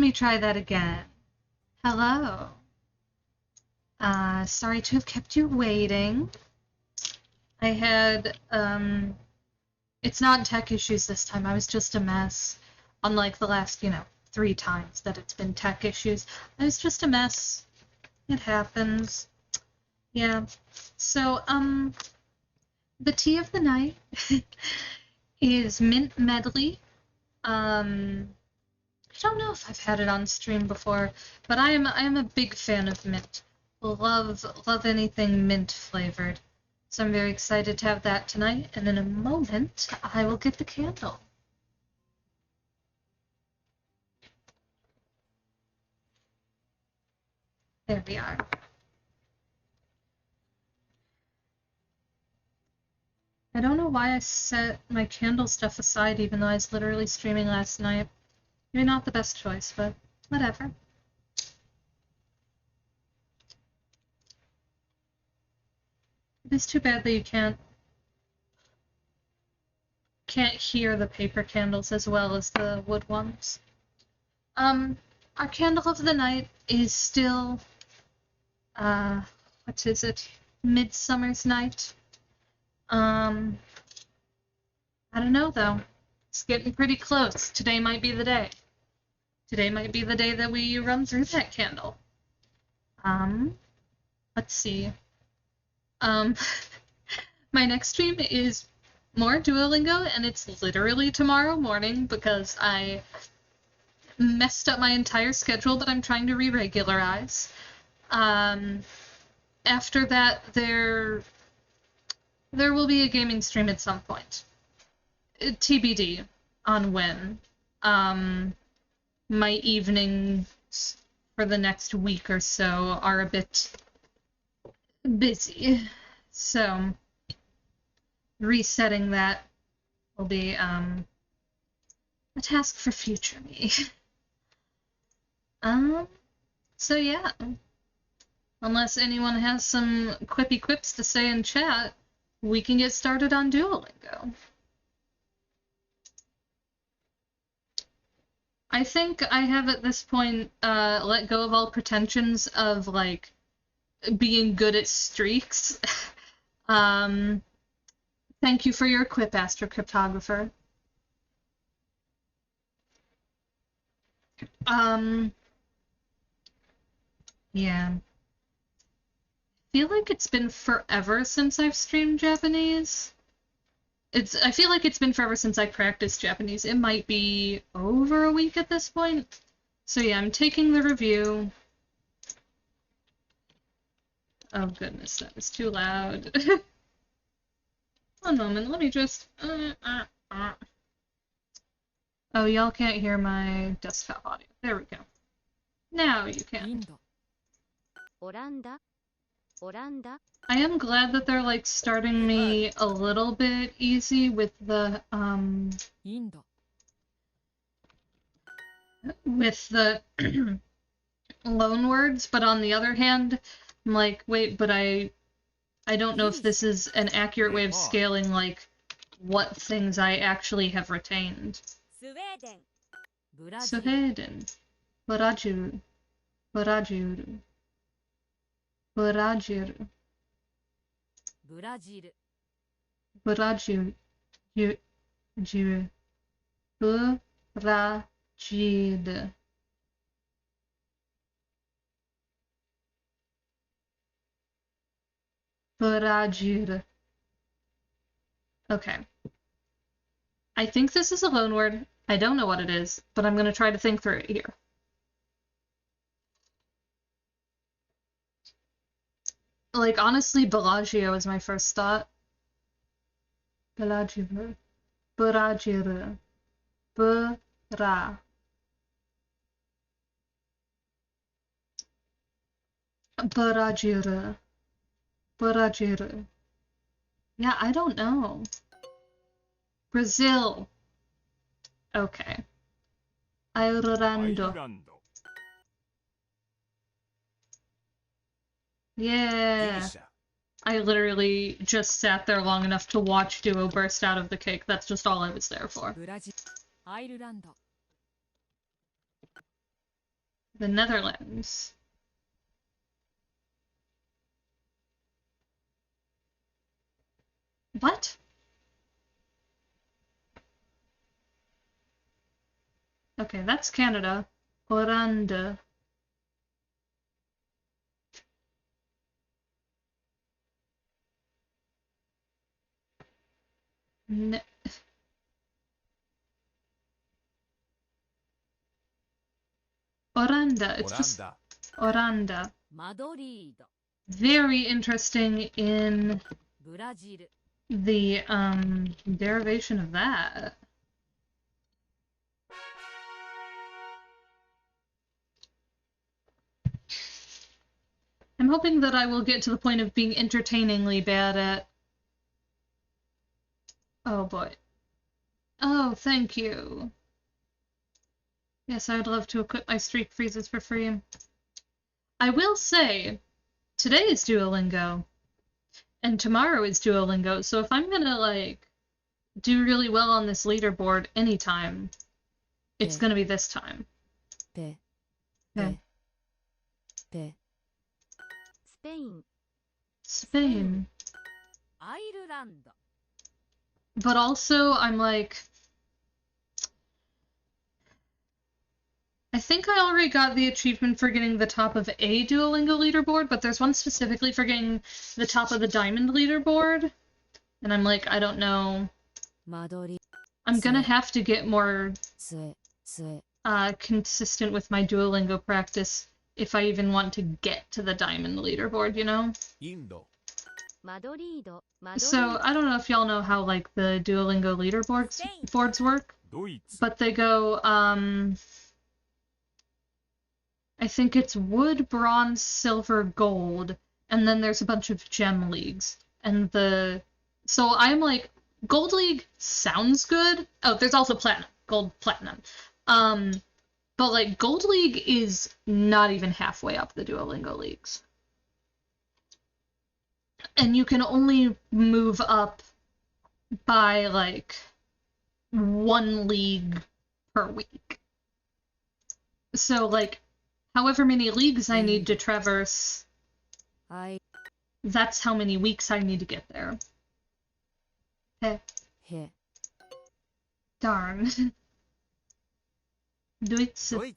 me try that again. Hello. Sorry to have kept you waiting. I had, it's not tech issues this time. I was just a mess. Unlike the last, 3 times that it's been tech issues. I was just a mess. It happens. Yeah. So, the tea of the night is mint medley. I don't know if I've had it on stream before, but I am a big fan of mint. Love anything mint flavored. So I'm very excited to have that tonight, and in a moment I will get the candle. There we are. I don't know why I set my candle stuff aside even though I was literally streaming last night. Maybe not the best choice, but whatever. It is too bad that you can't hear the paper candles as well as the wood ones. Our candle of the night is still, what is it? Midsummer's Night. I don't know though. It's getting pretty close. Today might be the day. Today might be the day that we run through that candle. Let's see. My next stream is more Duolingo, and it's literally tomorrow morning because I messed up my entire schedule that I'm trying to re-regularize. After that, there will be a gaming stream at some point. TBD on when. My evenings for the next week or so are a bit busy, so resetting that will be a task for future me. So yeah, unless anyone has some quippy quips to say in chat, we can get started on Duolingo. I think I have at this point let go of all pretensions of like being good at streaks. Thank you for your quip, Astrocryptographer. Yeah. I feel like it's been forever since I've streamed Japanese. I feel like it's been forever since I practiced Japanese. It might be over a week at this point. So yeah, I'm taking the review. Oh goodness, that was too loud. One moment, let me just... Oh, y'all can't hear my desktop audio. There we go. Now you can. I am glad that they're like starting me a little bit easy with the loan words, but on the other hand, I'm like, wait, but I don't know if this is an accurate way of scaling like what things I actually have retained. Sweden, Brazil, Brazil, Brazil, Brazil, Brazil, Brazil. Brazil. Okay. I think this is a loan word. I don't know what it is, but I'm going to try to think through it here. Like, honestly, Bellagio is my first thought. Bellagio. Bellagio. Bra. Bellagio. Bellagio. Yeah, I don't know. Brazil. Okay. Ireland. Yeah. I literally just sat there long enough to watch Duo burst out of the cake. That's just all I was there for. The Netherlands. What? Okay, that's Canada. Oranje. Ne Oranda. It's just Oranda. Very interesting in the derivation of that. I'm hoping that I will get to the point of being entertainingly bad at... Oh boy. Oh, thank you. Yes, I would love to equip my streak freezes for free. I will say, today is Duolingo, and tomorrow is Duolingo, so if I'm gonna, like, do really well on this leaderboard anytime, it's gonna be this time. Okay. Spain. But also, I'm like... I think I already got the achievement for getting the top of a Duolingo leaderboard, but there's one specifically for getting the top of the diamond leaderboard. And I'm like, I don't know. I'm gonna have to get more consistent with my Duolingo practice if I even want to get to the diamond leaderboard, you know? So, I don't know if y'all know how, like, the Duolingo leaderboards work, but they go, I think it's wood, bronze, silver, gold, and then there's a bunch of gem leagues. And so I'm like, gold league sounds good. Oh, there's also platinum, gold, platinum. But like gold league is not even halfway up the Duolingo leagues. And you can only move up by like 1 league per week. So like, however many leagues I need to traverse, that's how many weeks I need to get there. Heh. Darn. Doitsu.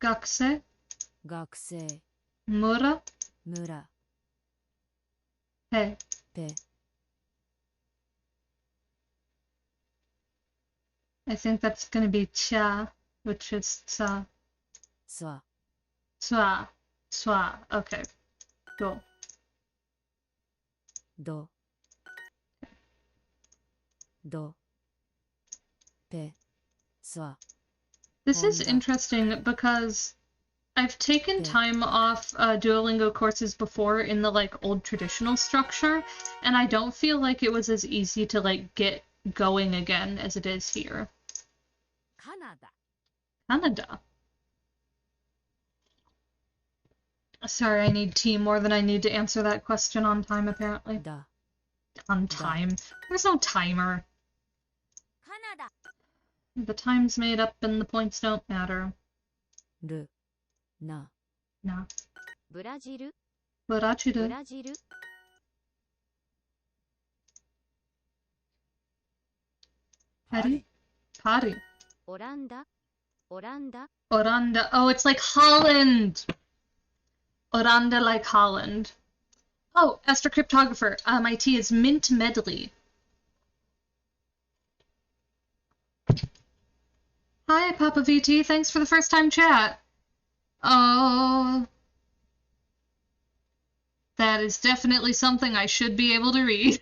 Gakse. Mura. Heh. I think that's gonna be cha, which is tsa. Swa. Okay. Go. Do. Pe. Swa. This is interesting because I've taken time off Duolingo courses before in the like old traditional structure, and I don't feel like it was as easy to like get going again as it is here. Canada. Sorry, I need tea more than I need to answer that question on time, apparently. On time. There's no timer. The time's made up and the points don't matter. Na. Brazilu. Pari. Oranda. Oh, it's like Holland! Oranda like Holland. Oh, Astro Cryptographer. My tea is mint medley. Hi, Papa VT. Thanks for the first time chat. Oh. That is definitely something I should be able to read.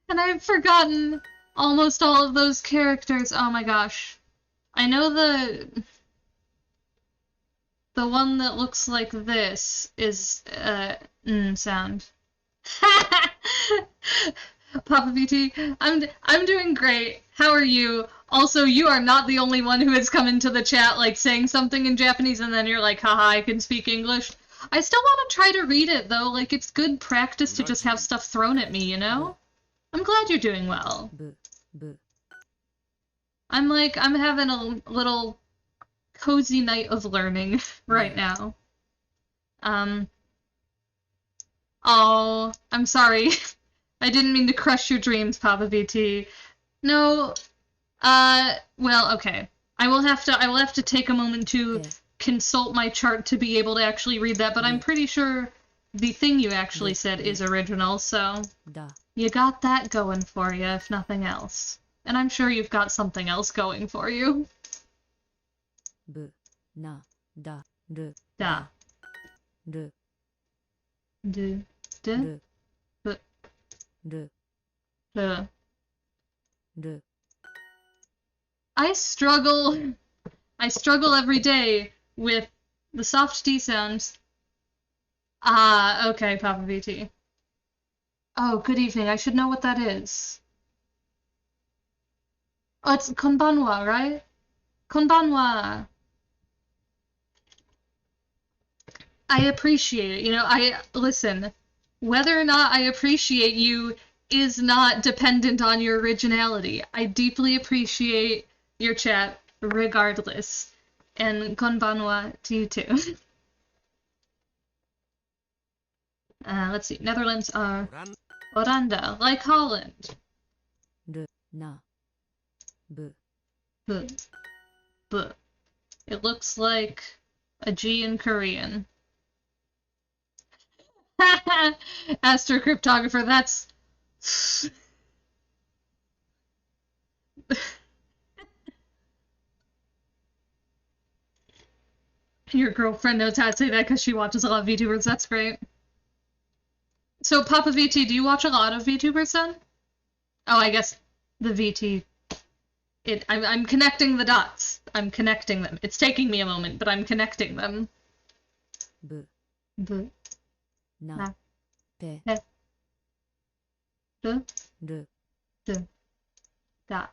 And I've forgotten almost all of those characters. Oh my gosh. I know the one that looks like this is sound. Papa VT, I'm doing great. How are you? Also, you are not the only one who has come into the chat like saying something in Japanese and then you're like, haha, I can speak English. I still want to try to read it though. Like, it's good practice to just have stuff thrown at me, you know? I'm glad you're doing well. I'm having a little cozy night of learning right now. Um, oh, I'm sorry. I didn't mean to crush your dreams, Papa VT. No, well, okay. I will have to take a moment to consult my chart to be able to actually read that, but I'm pretty sure the thing you actually said is original, so you got that going for you, if nothing else. And I'm sure you've got something else going for you. Da. Du. Du. Bu. Bu. I struggle every day with the soft D sounds. Ah, okay, Papa VT. Oh, good evening. I should know what that is. Oh, it's konbanwa, right? Konbanwa. I appreciate it. Listen, whether or not I appreciate you is not dependent on your originality. I deeply appreciate your chat regardless. And konbanwa to you too. Let's see. Netherlands are Oranda, like Holland. B. B. It looks like a G in Korean. Astrocryptographer, that's... Your girlfriend knows how to say that because she watches a lot of VTubers. That's great. So, Papa VT, do you watch a lot of VTubers then? Oh, I guess the VT... I'm connecting the dots. I'm connecting them. It's taking me a moment, but I'm connecting them. B. Na. Pe. D. D. Da.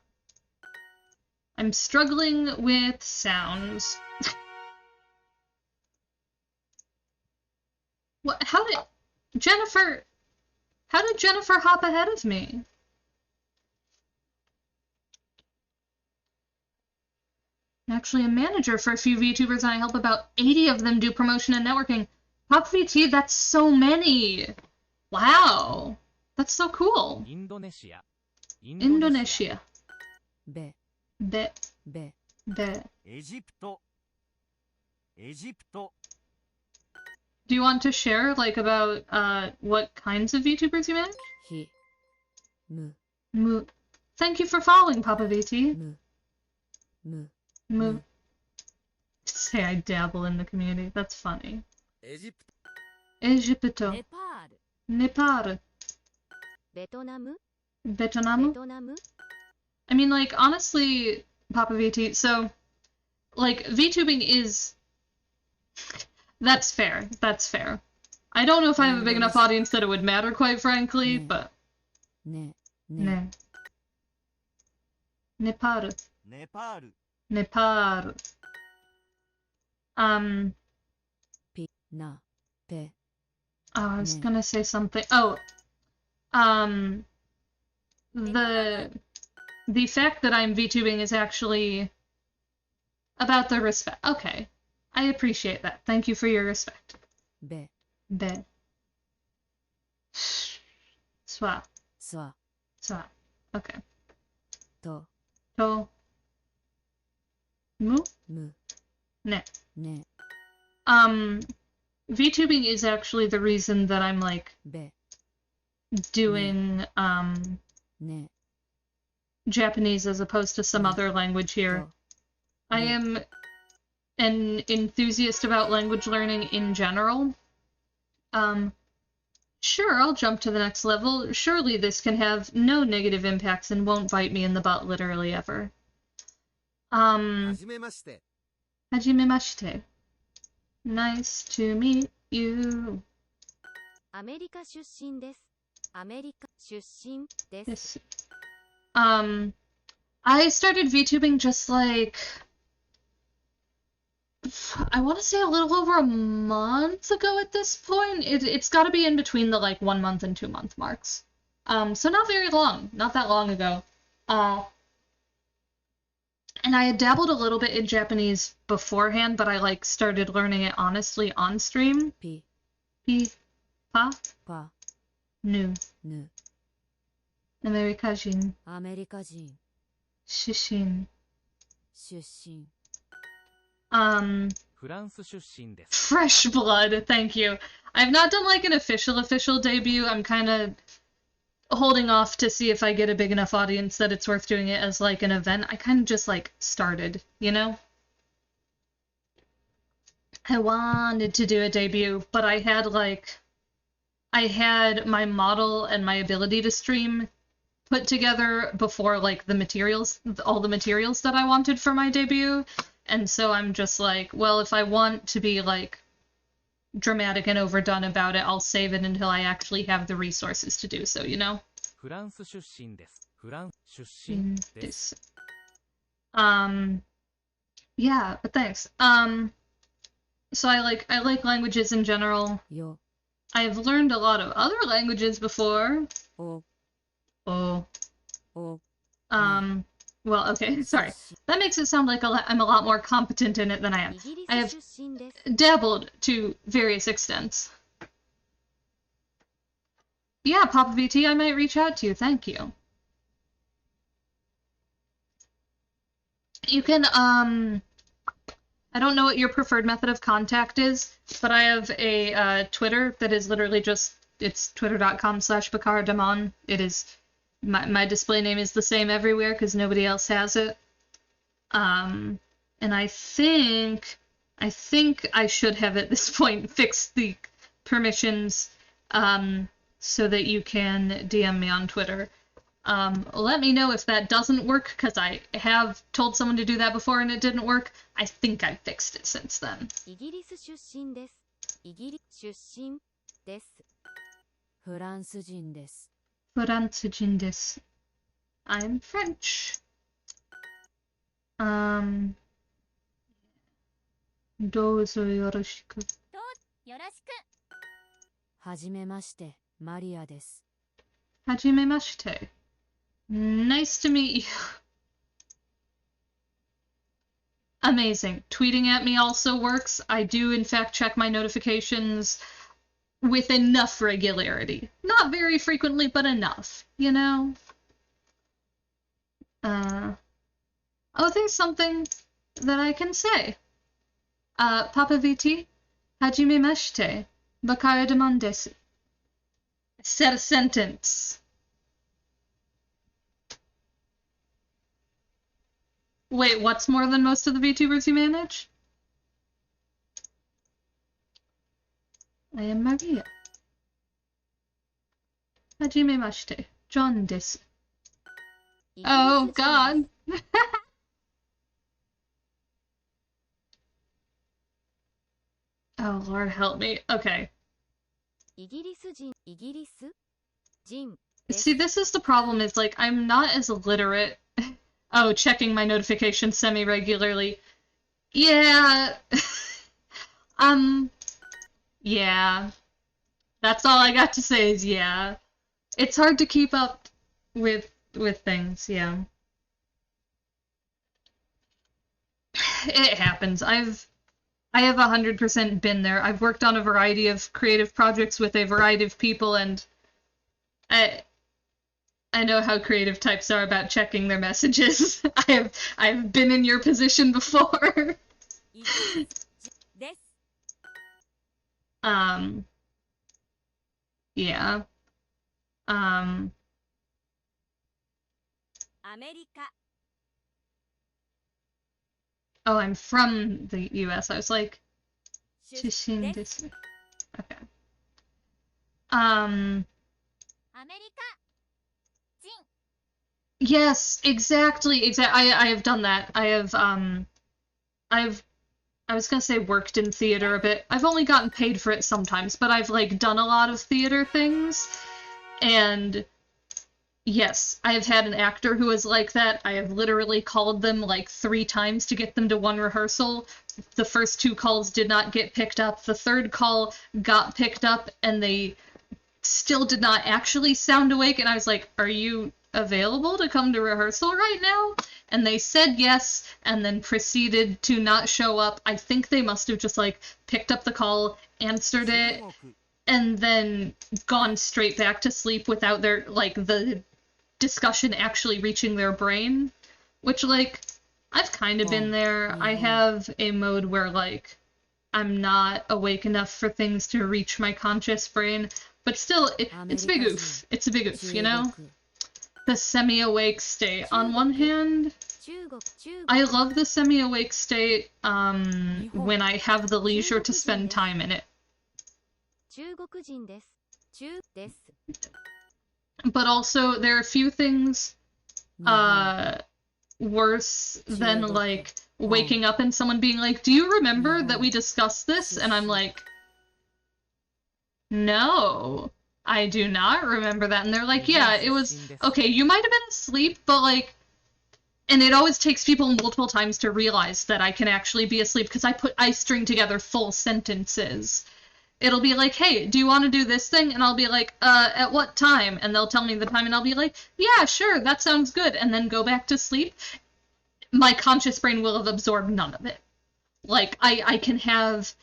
I'm struggling with sounds. What? How did Jennifer hop ahead of me? I'm actually a manager for a few VTubers, and I help about 80 of them do promotion and networking. Pop VT, that's so many. Wow. That's so cool. Indonesia. Be. Egypto. Do you want to share, about, what kinds of VTubers you manage? Mu. Thank you for following, Papa VT. Mu. Say I dabble in the community. That's funny. Egypto. Nepal. Vietnam? I mean, honestly, Papa VT, so, VTubing is... That's fair. I don't know if I have a big enough audience that it would matter, quite frankly, but... Nepal. Oh, I was gonna say something. Oh, the fact that I'm VTubing is actually about the respect. Okay, I appreciate that. Thank you for your respect. Be. Swa. Okay. To. Mu. Ne. VTubing is actually the reason that I'm doing Japanese as opposed to some other language here. I am an enthusiast about language learning in general. Sure, I'll jump to the next level. Surely this can have no negative impacts and won't bite me in the butt literally ever. Hajimemashite. Nice to meet you. Yes. I started VTubing just I want to say a little over a month ago at this point. It's got to be in between the 1 month and 2 month marks. So not very long, not that long ago. And I had dabbled a little bit in Japanese beforehand, but I like started learning it honestly on stream. ピ Pi, pa, パ nu, ヌ Amerikajin, アメリカ人 shishin. 出身 フランス出身です。 Fresh blood, thank you. I've not done like an official debut. I'm kind of holding off to see if I get a big enough audience that it's worth doing it as like an event. I kind of just like started, you know? I wanted to do a debut, but I had my model and my ability to stream put together before like all the materials that I wanted for my debut. And so I'm just like, well, if I want to be like dramatic and overdone about it, I'll save it until I actually have the resources to do so, you know? フランス出身です。フランス出身です。 Yeah, but thanks. So I like languages in general. よ I've learned a lot of other languages before. お Oh. お Well, okay, sorry. That makes it sound like I'm a lot more competent in it than I am. イギリ I ス have 出身です dabbled to various extents. Yeah, Papa VT, I might reach out to you. Thank you. You can, I don't know what your preferred method of contact is, but I have a Twitter that is literally just, it's twitter.com/BakarDamon. It is, my display name is the same everywhere because nobody else has it. And I think I should have at this point fixed the permissions so that you can DM me on Twitter. Let me know if that doesn't work, because I have told someone to do that before and it didn't work. I think I fixed it since then. イギリス出身ですイギリス出身ですフランス人です Furansujin desu. I'm French. どうぞよろしく。よろしくはじめましてマリアです Hajimemashite. Nice to meet you. Amazing. Tweeting at me also works. I do, in fact, check my notifications with enough regularity. Not very frequently, but enough, you know? Oh, there's something that I can say. Papa VT, hajime mashite, bakara demon desu. Said a sentence. Wait, what's more than most of the VTubers you manage? I am Maria. Hajime mashite, John desu. イギリス Oh, 人 God. Oh, Lord help me. Okay. イギリス人イギリス人です See, this is the problem, is like, I'm not as literate. Oh, checking my notifications semi-regularly. Yeah. Yeah. That's all I got to say is yeah. It's hard to keep up with things, yeah. It happens. I have 100% been there. I've worked on a variety of creative projects with a variety of people, and I know how creative types are about checking their messages. I've been in your position before. イギリスです Yeah. アメリカ Oh, I'm from the US. I was like, 出身 Shishin です desu. Okay. アメリカ人 Yes, exactly. I have done that. I was gonna say worked in theater a bit. I've only gotten paid for it sometimes, but I've like done a lot of theater things. And yes, I have had an actor who was like that. I have literally called them like 3 times to get them to one rehearsal. The first 2 calls did not get picked up. The third call got picked up, and they still did not actually sound awake. And I was like, are you available to come to rehearsal right now? And they said yes, and then proceeded to not show up. I think they must have just like picked up the call, answered it, and then gone straight back to sleep without their like the discussion actually reaching their brain. Which like I've kind of been there. I have a mode where like I'm not awake enough for things to reach my conscious brain, but still, it's a big oof. It's a big oof, you know? The semi-awake state. On one hand, I love the semi-awake state when I have the leisure to spend time in it. But also, there are a few things worse than like waking up and someone being like, "Do you remember that we discussed this?" And I'm like, "No, I do not remember that." And they're like, "Yeah, it was okay, you might have been asleep, but like," and it always takes people multiple times to realize that I can actually be asleep because I string together full sentences. It'll be like, "Hey, do you want to do this thing?" And I'll be like, at what time?" And they'll tell me the time, and I'll be like, "Yeah, sure, that sounds good," and then go back to sleep. My conscious brain will have absorbed none of it. Like, I can have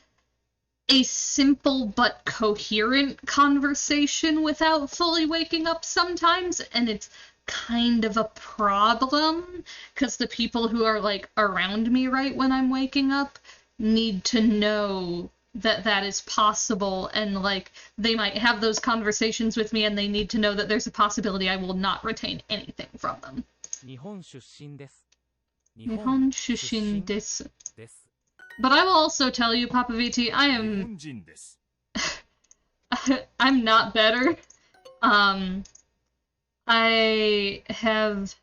a simple but coherent conversation without fully waking up sometimes, and it's kind of a problem, because the people who are, like, around me right when I'm waking up need to know that that is possible, and like they might have those conversations with me and they need to know that there's a possibility I will not retain anything from them. 日本出身です。 Nihon shushin desu. But I will also tell you, Papa VT, I'm not better. I have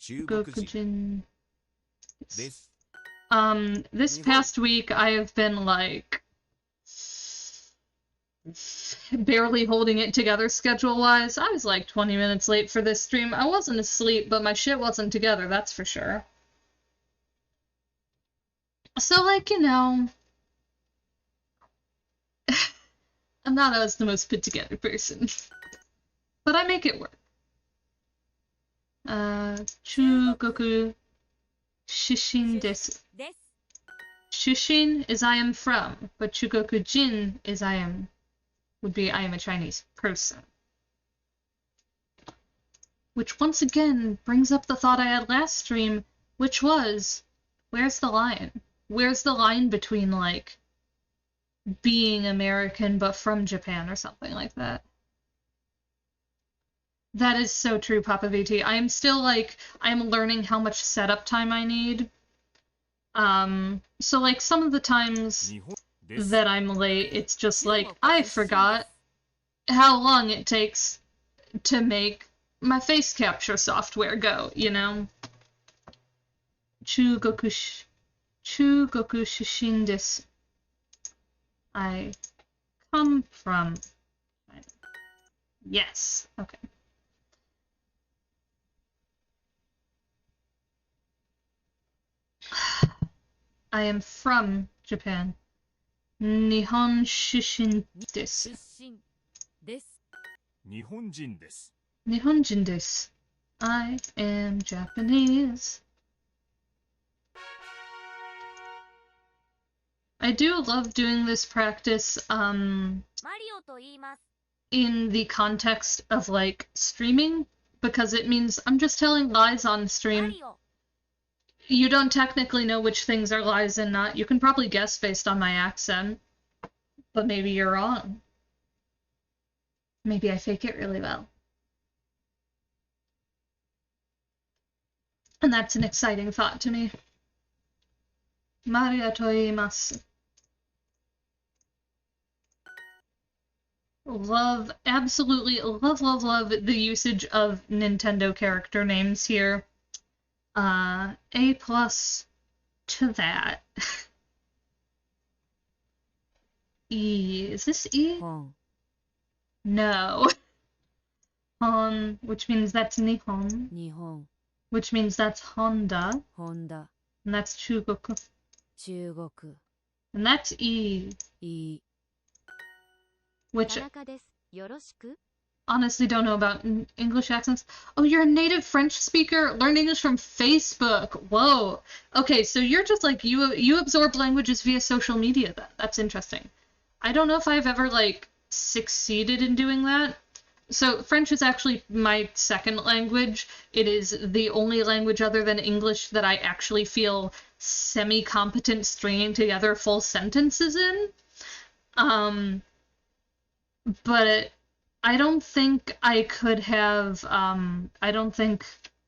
Gokujin. This past week I have been like barely holding it together schedule-wise. I was like 20 minutes late for this stream. I wasn't asleep, but my shit wasn't together, that's for sure. So, like, you know, I'm not always the most put-together person. But I make it work. Chugoku Shishin desu. Shushin is I am from, but Chugoku Jin is I am, would be I am a Chinese person. Which once again brings up the thought I had last stream, which was, where's the line? Where's the line between, like, being American but from Japan or something like that? That is so true, Papa VT. I am still, like, I'm learning how much setup time I need. So, like, some of the times that I'm late, it's just like, I forgot how long it takes to make my face capture software go, you know? Chugoku Shishin desu. I come from China. Yes. Okay. I am from Japan. Nihon Shishin desu. Nihonjin desu. Nihonjin desu. I am Japanese. I do love doing this practice in the context of like streaming, because it means I'm just telling lies on stream. You don't technically know which things are lies and not. You can probably guess based on my accent, but maybe you're wrong. Maybe I fake it really well. And that's an exciting thought to me. Maria toimasu. Love, absolutely love the usage of Nintendo character names here. A plus to that. E. Is this E? No. Hon, which means that's Nihon. Which means that's Honda. And that's Chugoku. And that's E. Which honestly don't know about English accents. Oh, you're a native French speaker? Learn English from Facebook. Whoa. Okay, so you're just like you absorb languages via social media then. That's interesting. I don't know if I've ever like succeeded in doing that. So French is actually my second language. It is the only language other than English that I actually feel semi-competent stringing together full sentences in. Um, but I don't think I could have, I don't think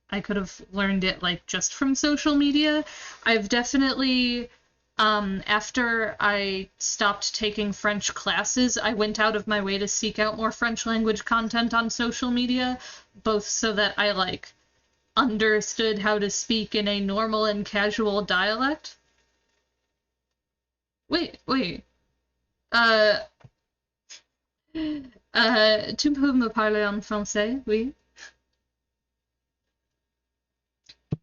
I could have learned it like just from social media. I've definitely, after I stopped taking French classes, I went out of my way to seek out more French language content on social media, both so that I like understood how to speak in a normal and casual dialect. Wait. Euh, tu peux me parler en français, oui?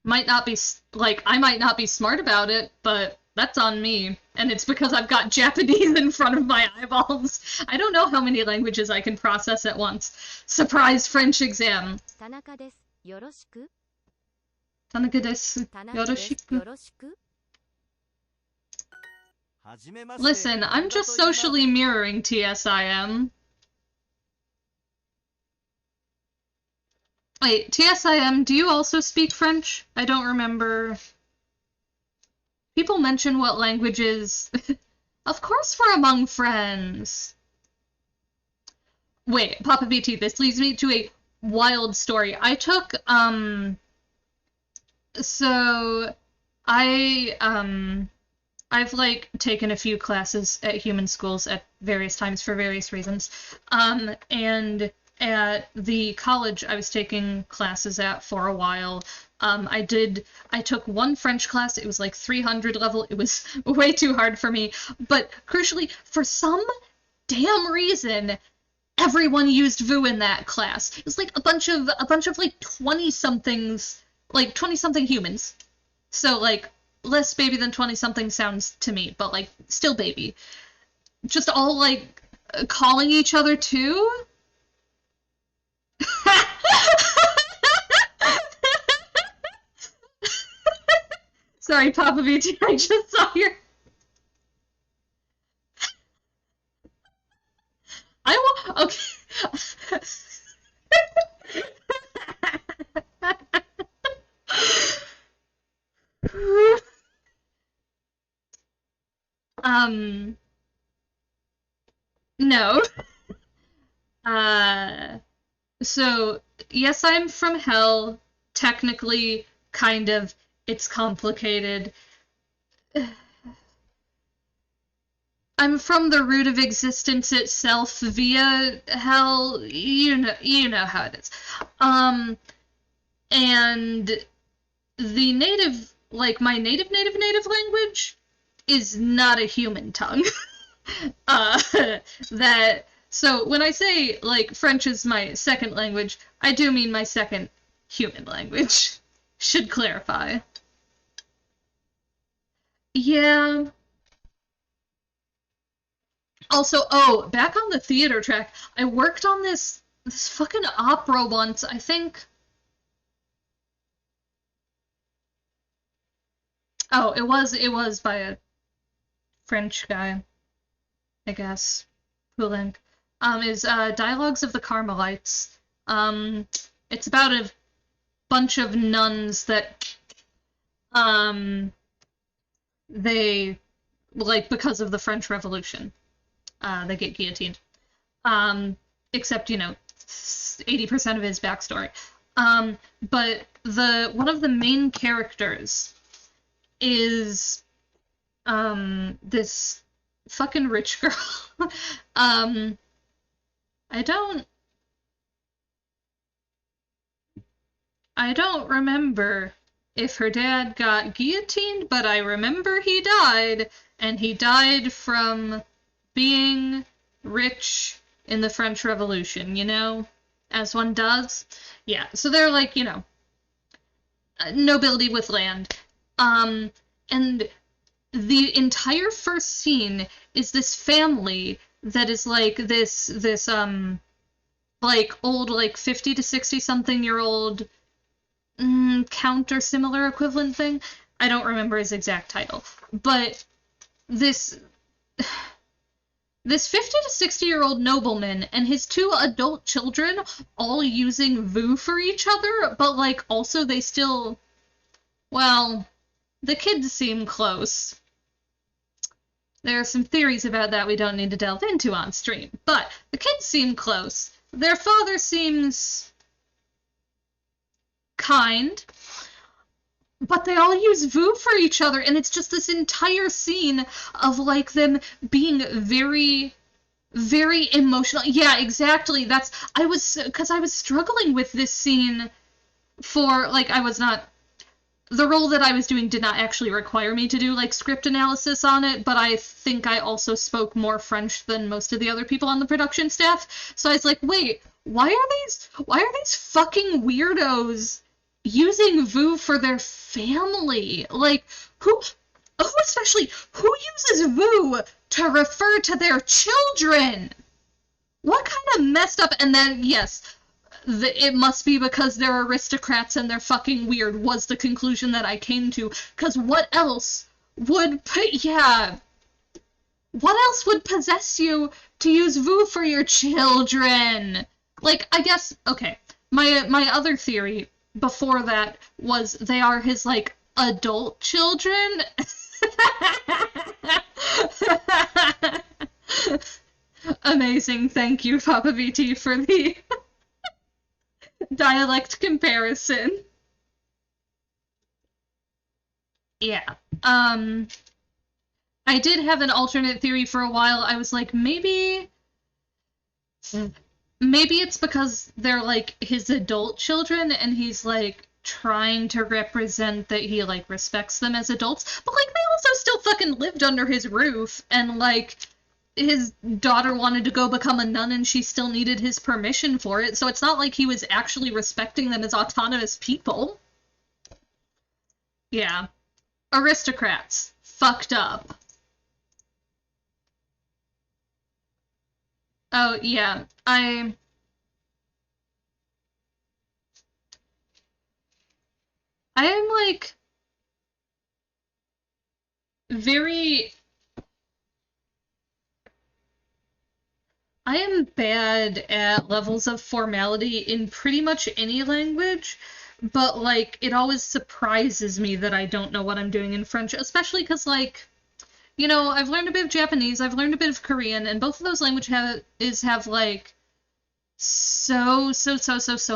Might not be like I might not be smart about it, but that's on me. And it's because I've got Japanese in front of my eyeballs. I don't know how many languages I can process at once. Surprise French exam. 田中です。よろしく。 Tanaka desu. 田中です。 Yoroshiku. よろしく。 Listen, I'm just socially mirroring TSIM. Wait, TSIM, do you also speak French? I don't remember. People mention what languages. Of course we're among friends. Wait, Papa BT, this leads me to a wild story. I took, so I've like taken a few classes at human schools at various times for various reasons. And at the college I was taking classes at for a while, I took one French class. It was like 300 level. It was way too hard for me. But crucially, for some damn reason, everyone used VU in that class. It was like a bunch of like 20-somethings, like 20-something humans. So like less baby than 20-something sounds to me, but like still baby. Just all like calling each other too. Sorry, Papa BT, I just saw your. I will. Okay. No. So, yes, I'm from hell. Technically, kind of. It's complicated. I'm from the root of existence itself via hell. You know how it is. And the native, like my native language is not a human tongue. So when I say like French is my second language, I do mean my second human language. Should clarify. Yeah. Also, oh, back on the theater track, I worked on this fucking opera once, I think. Oh, it was by a French guy, I guess. Poulenc. Is Dialogues of the Carmelites. It's about a bunch of nuns that they like because of the French Revolution. They get guillotined. Except, 80% of his backstory. But one of the main characters is this fucking rich girl. I don't remember if her dad got guillotined, but I remember he died, and he died from being rich in the French Revolution, as one does. Yeah, so they're like, nobility with land. And the entire first scene is this family that is like this like old, like 50 to 60 something year old count or similar equivalent thing. I don't remember his exact title, but this this 50 to 60-year-old nobleman and his two adult children all using VU for each other, but like also they still, well, the kids seem close. There are some theories about that we don't need to delve into on stream, but the kids seem close. Their father seems kind, but they all use VU for each other, and it's just this entire scene of like them being very, very emotional. Yeah, exactly. Because I was struggling with this scene for, like, I was not, the role that I was doing did not actually require me to do like script analysis on it, but I think I also spoke more French than most of the other people on the production staff. So I was like, wait, why are these fucking weirdos using VU for their family? Like, who especially, who uses VU to refer to their children? What kind of messed up, and then, yes, it must be because they're aristocrats and they're fucking weird was the conclusion that I came to. Because what else would what else would possess you to use VU for your children? Like, I guess, okay, my other theory before that was they are his, like, adult children. Amazing, thank you, Papa VT, for the dialect comparison. Yeah. I did have an alternate theory for a while. I was like, maybe it's because they're like his adult children and he's like trying to represent that he like respects them as adults, but like they also still fucking lived under his roof, and like his daughter wanted to go become a nun and she still needed his permission for it, so it's not like he was actually respecting them as autonomous people. Yeah. Aristocrats. Fucked up. Oh, yeah. I am like very I am bad at levels of formality in pretty much any language, but like it always surprises me that I don't know what I'm doing in French, especially because like, you know, I've learned a bit of Japanese, I've learned a bit of Korean, and both of those languages have like so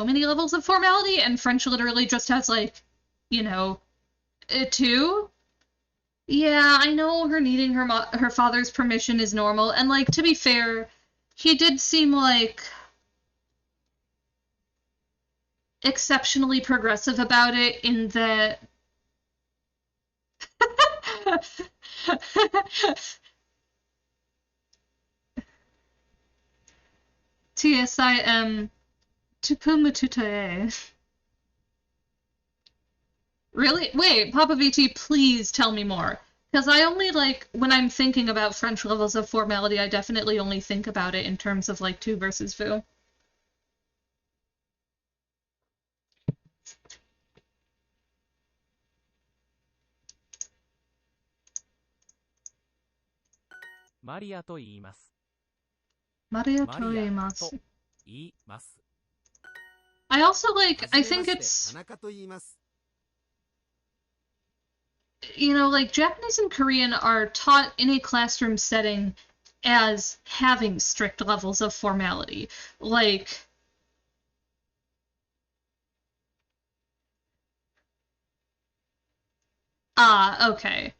many levels of formality, and French literally just has like, you know, two. Yeah, I know her needing her father's permission is normal, and like to be fair, he did seem like exceptionally progressive about it in that TSIM Tupumututae. Really? Wait, Papa VT, please tell me more. Because I only like, when I'm thinking about French levels of formality, I definitely only think about it in terms of like tu versus vous. Maria と言います。 Maria Maria toimasu. と言います。 I also like, I think it's, 田中と言います。 you know, like Japanese and Korean are taught in a classroom setting as having strict levels of formality. Like, okay.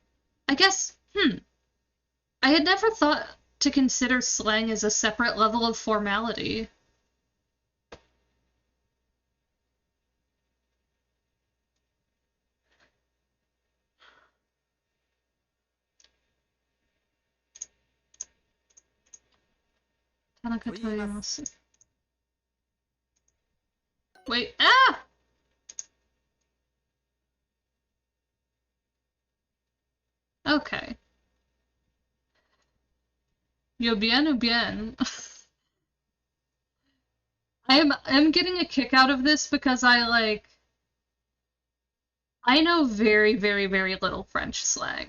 I guess, I had never thought to consider slang as a separate level of formality. Tanaka toimasu. Wait, Okay. Yo bien ou bien? I'm getting a kick out of this because I know very, very, very little French slang.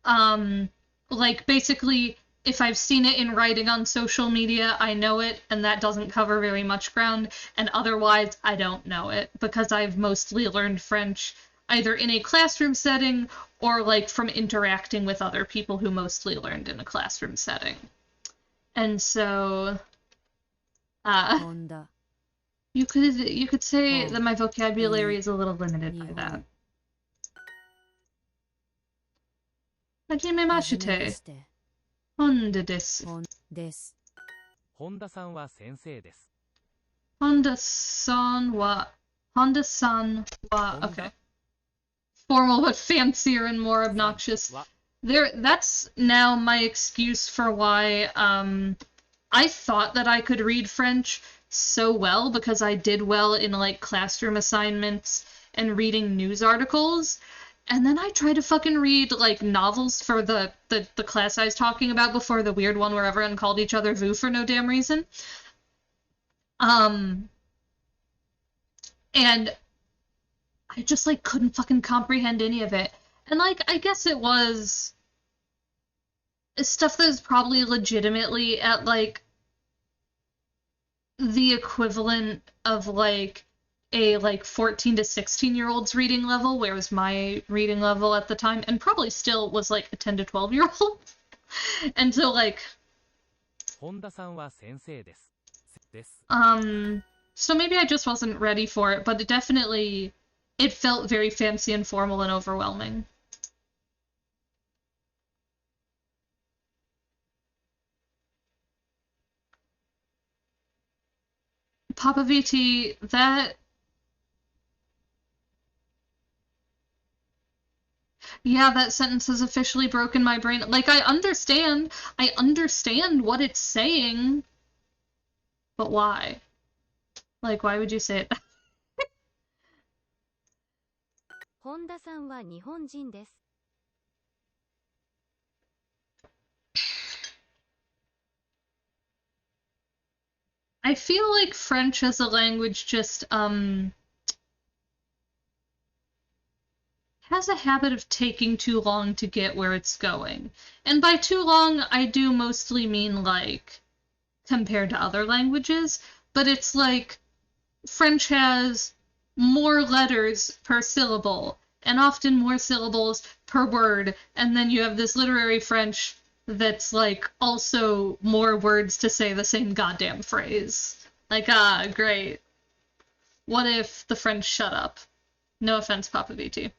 Um, like basically, if I've seen it in writing on social media, I know it, and that doesn't cover very much ground, and otherwise, I don't know it because I've mostly learned French either in a classroom setting or like from interacting with other people who mostly learned in a classroom setting. And so, uh, 飛んだ you could say Oh, that my vocabulary e- is a little limited by that. 日本 はじめはまして。じめまして本田です。ほんです本田さんは先生です。Honda-san wa. Honda-san wa. Honda? Okay. Formal but fancier and more obnoxious. は That's now my excuse for why I thought that I could read French so well because I did well in like classroom assignments and reading news articles. And then I tried to fucking read like novels for the class I was talking about before, the weird one where everyone called each other Vu for no damn reason. Um, and I just like couldn't fucking comprehend any of it. And like I guess it was stuff that was probably legitimately at like the equivalent of like a like 14 to 16-year-old's reading level, whereas my reading level at the time, and probably still was like a 10 to 12-year-old. And so like 本田さんは先生です。です。 so maybe I just wasn't ready for it, but it felt very fancy and formal and overwhelming. Papa VT, that sentence has officially broken my brain. Like, I understand what it's saying, but why? Like, why would you say it? 本田さんは日本人です I feel like French as a language just, has a habit of taking too long to get where it's going. And by too long, I do mostly mean, like, compared to other languages, but it's like French has more letters per syllable, and often more syllables per word, and then you have this literary French that's like also more words to say the same goddamn phrase. Like, great. What if the French shut up? No offense, Papa VT.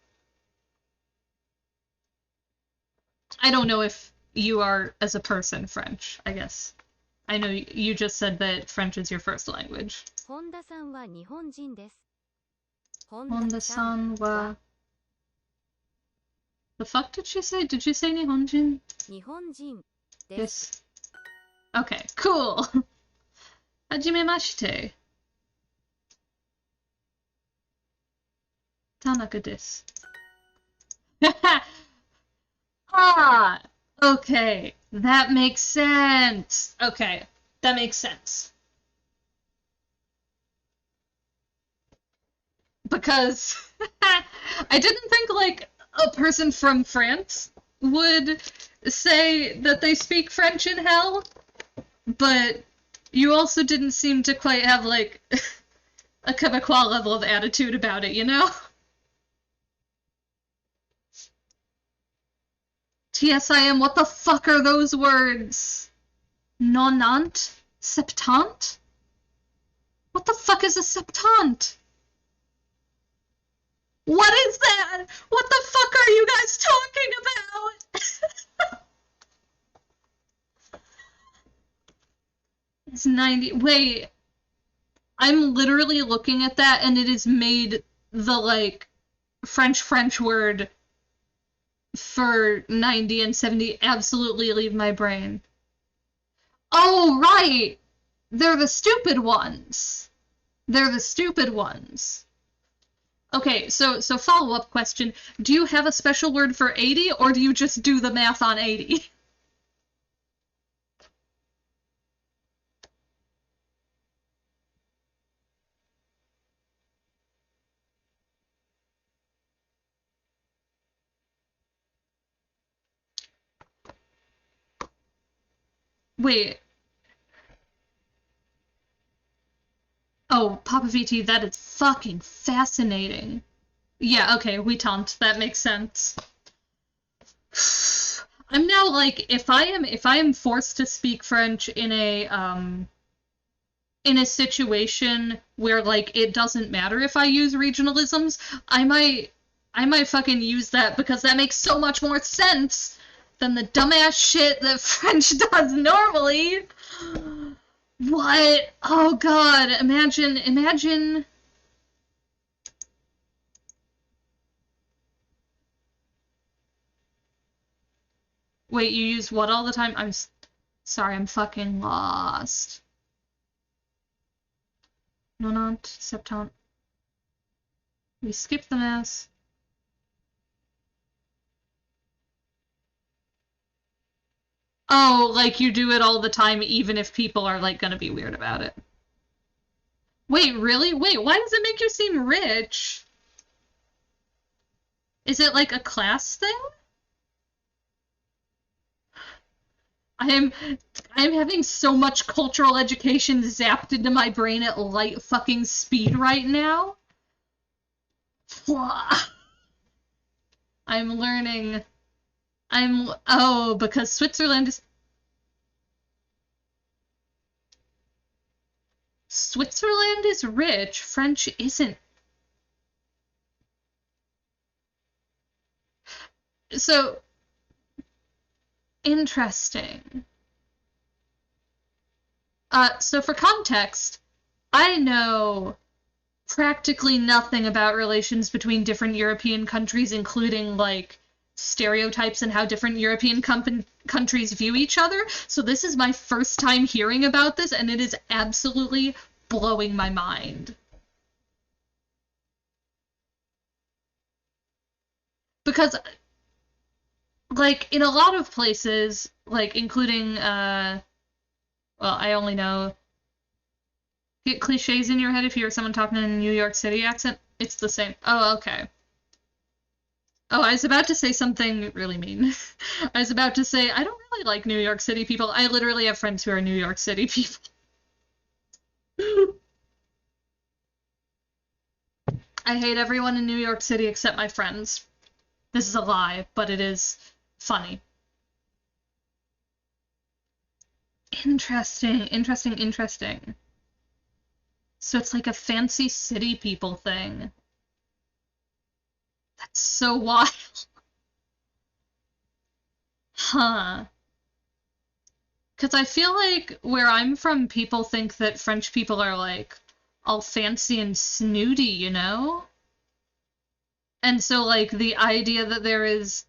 I don't know if you are, as a person, French, I guess. I know you just said that French is your first language. 本田さんは日本人です本 Honda-san wa. The fuck did she say? Did she say Nihonjin? 日本人です Yes. Okay, cool. Hajimemashite. Tanaka desu. Ah, okay. That makes sense. Okay, that makes sense. Because I didn't think like a person from France would say that they speak French in hell, but you also didn't seem to quite have like a Quebecois level of attitude about it, you know? TSIM, what the fuck are those words? Nonant? Septant? What the fuck is a septant? What is that? What the fuck are you guys talking about? It's 90. Wait. I'm literally looking at that and it is made the like French word for 90 and 70 absolutely leave my brain. Oh, right. They're the stupid ones. They're the stupid ones. Okay, so follow-up question. Do you have a special word for 80, or do you just do the math on 80? Wait. Oh, Papa VT, that is fucking fascinating. Yeah, okay, we taunt. That makes sense. I'm now like, if I am forced to speak French in a situation where like it doesn't matter if I use regionalisms, I might fucking use that because that makes so much more sense than the dumbass shit that French does normally. What? Oh god, imagine. Wait, you use what all the time? Sorry, I'm fucking lost. Nonant, septant. We skip the mass. Oh, like you do it all the time, even if people are like gonna be weird about it. Wait, really? Wait, why does it make you seem rich? Is it like a class thing? I am I'm having so much cultural education zapped into my brain at light fucking speed right now. I'm learning. Because Switzerland is rich, French isn't. So interesting. So for context, I know practically nothing about relations between different European countries, including like stereotypes and how different European countries view each other. So this is my first time hearing about this, and it is absolutely blowing my mind. Because, like, in a lot of places, like, including, well, I only know. Get cliches in your head if you hear someone talking in a New York City accent? It's the same. Oh, okay. Oh, I was about to say something really mean. I was about to say, I don't really like New York City people. I literally have friends who are New York City people. I hate everyone in New York City except my friends. This is a lie, but it is funny. Interesting, interesting, interesting. So it's like a fancy city people thing. That's so wild. Huh. Because I feel like where I'm from, people think that French people are like all fancy and snooty, you know? And so like the idea that there is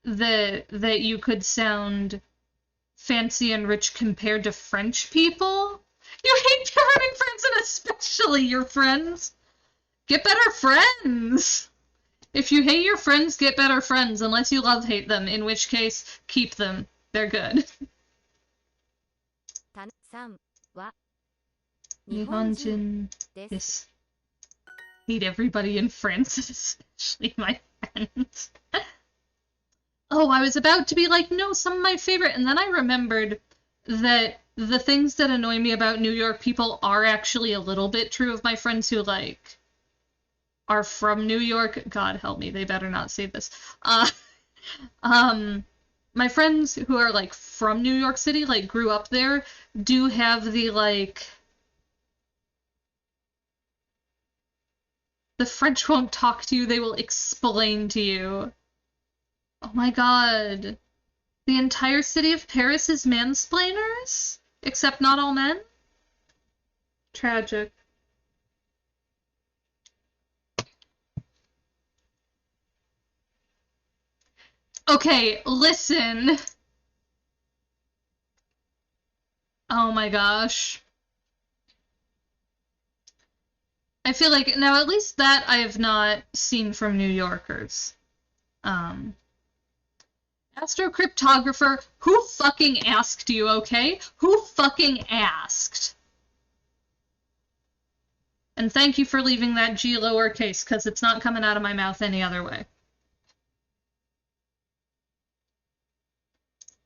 that you could sound fancy and rich compared to French people. You hate having friends and especially your friends. Get better friends. If you hate your friends, get better friends, unless you love hate them, in which case, keep them. They're good. 3は日本人 Nihonjin です。 is hate everybody in France, especially my friends. Oh, I was about to be like, no, some of my favorite, and then I remembered that the things that annoy me about New York people are actually a little bit true of my friends who like are from New York. God help me, they better not say this. My friends who are like from New York City, like grew up there, do have the like the French won't talk to you, they will explain to you. Oh my god. The entire city of Paris is mansplainers? Except not all men? Tragic. Okay, listen. Oh my gosh. I feel like now at least that I have not seen from New Yorkers. Astrocryptographer, who fucking asked you, okay? Who fucking asked? And thank you for leaving that G lowercase, because it's not coming out of my mouth any other way.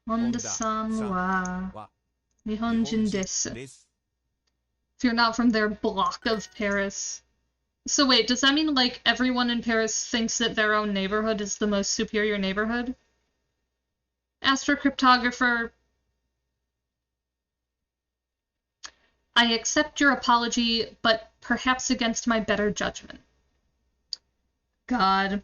Honda-san wa は Nihonjin 日本人 desu. です。 If you're not from their block of Paris. So wait, does that mean like everyone in Paris thinks that their own neighborhood is the most superior neighborhood? Astrocryptographer, I accept your apology, but perhaps against my better judgment. God.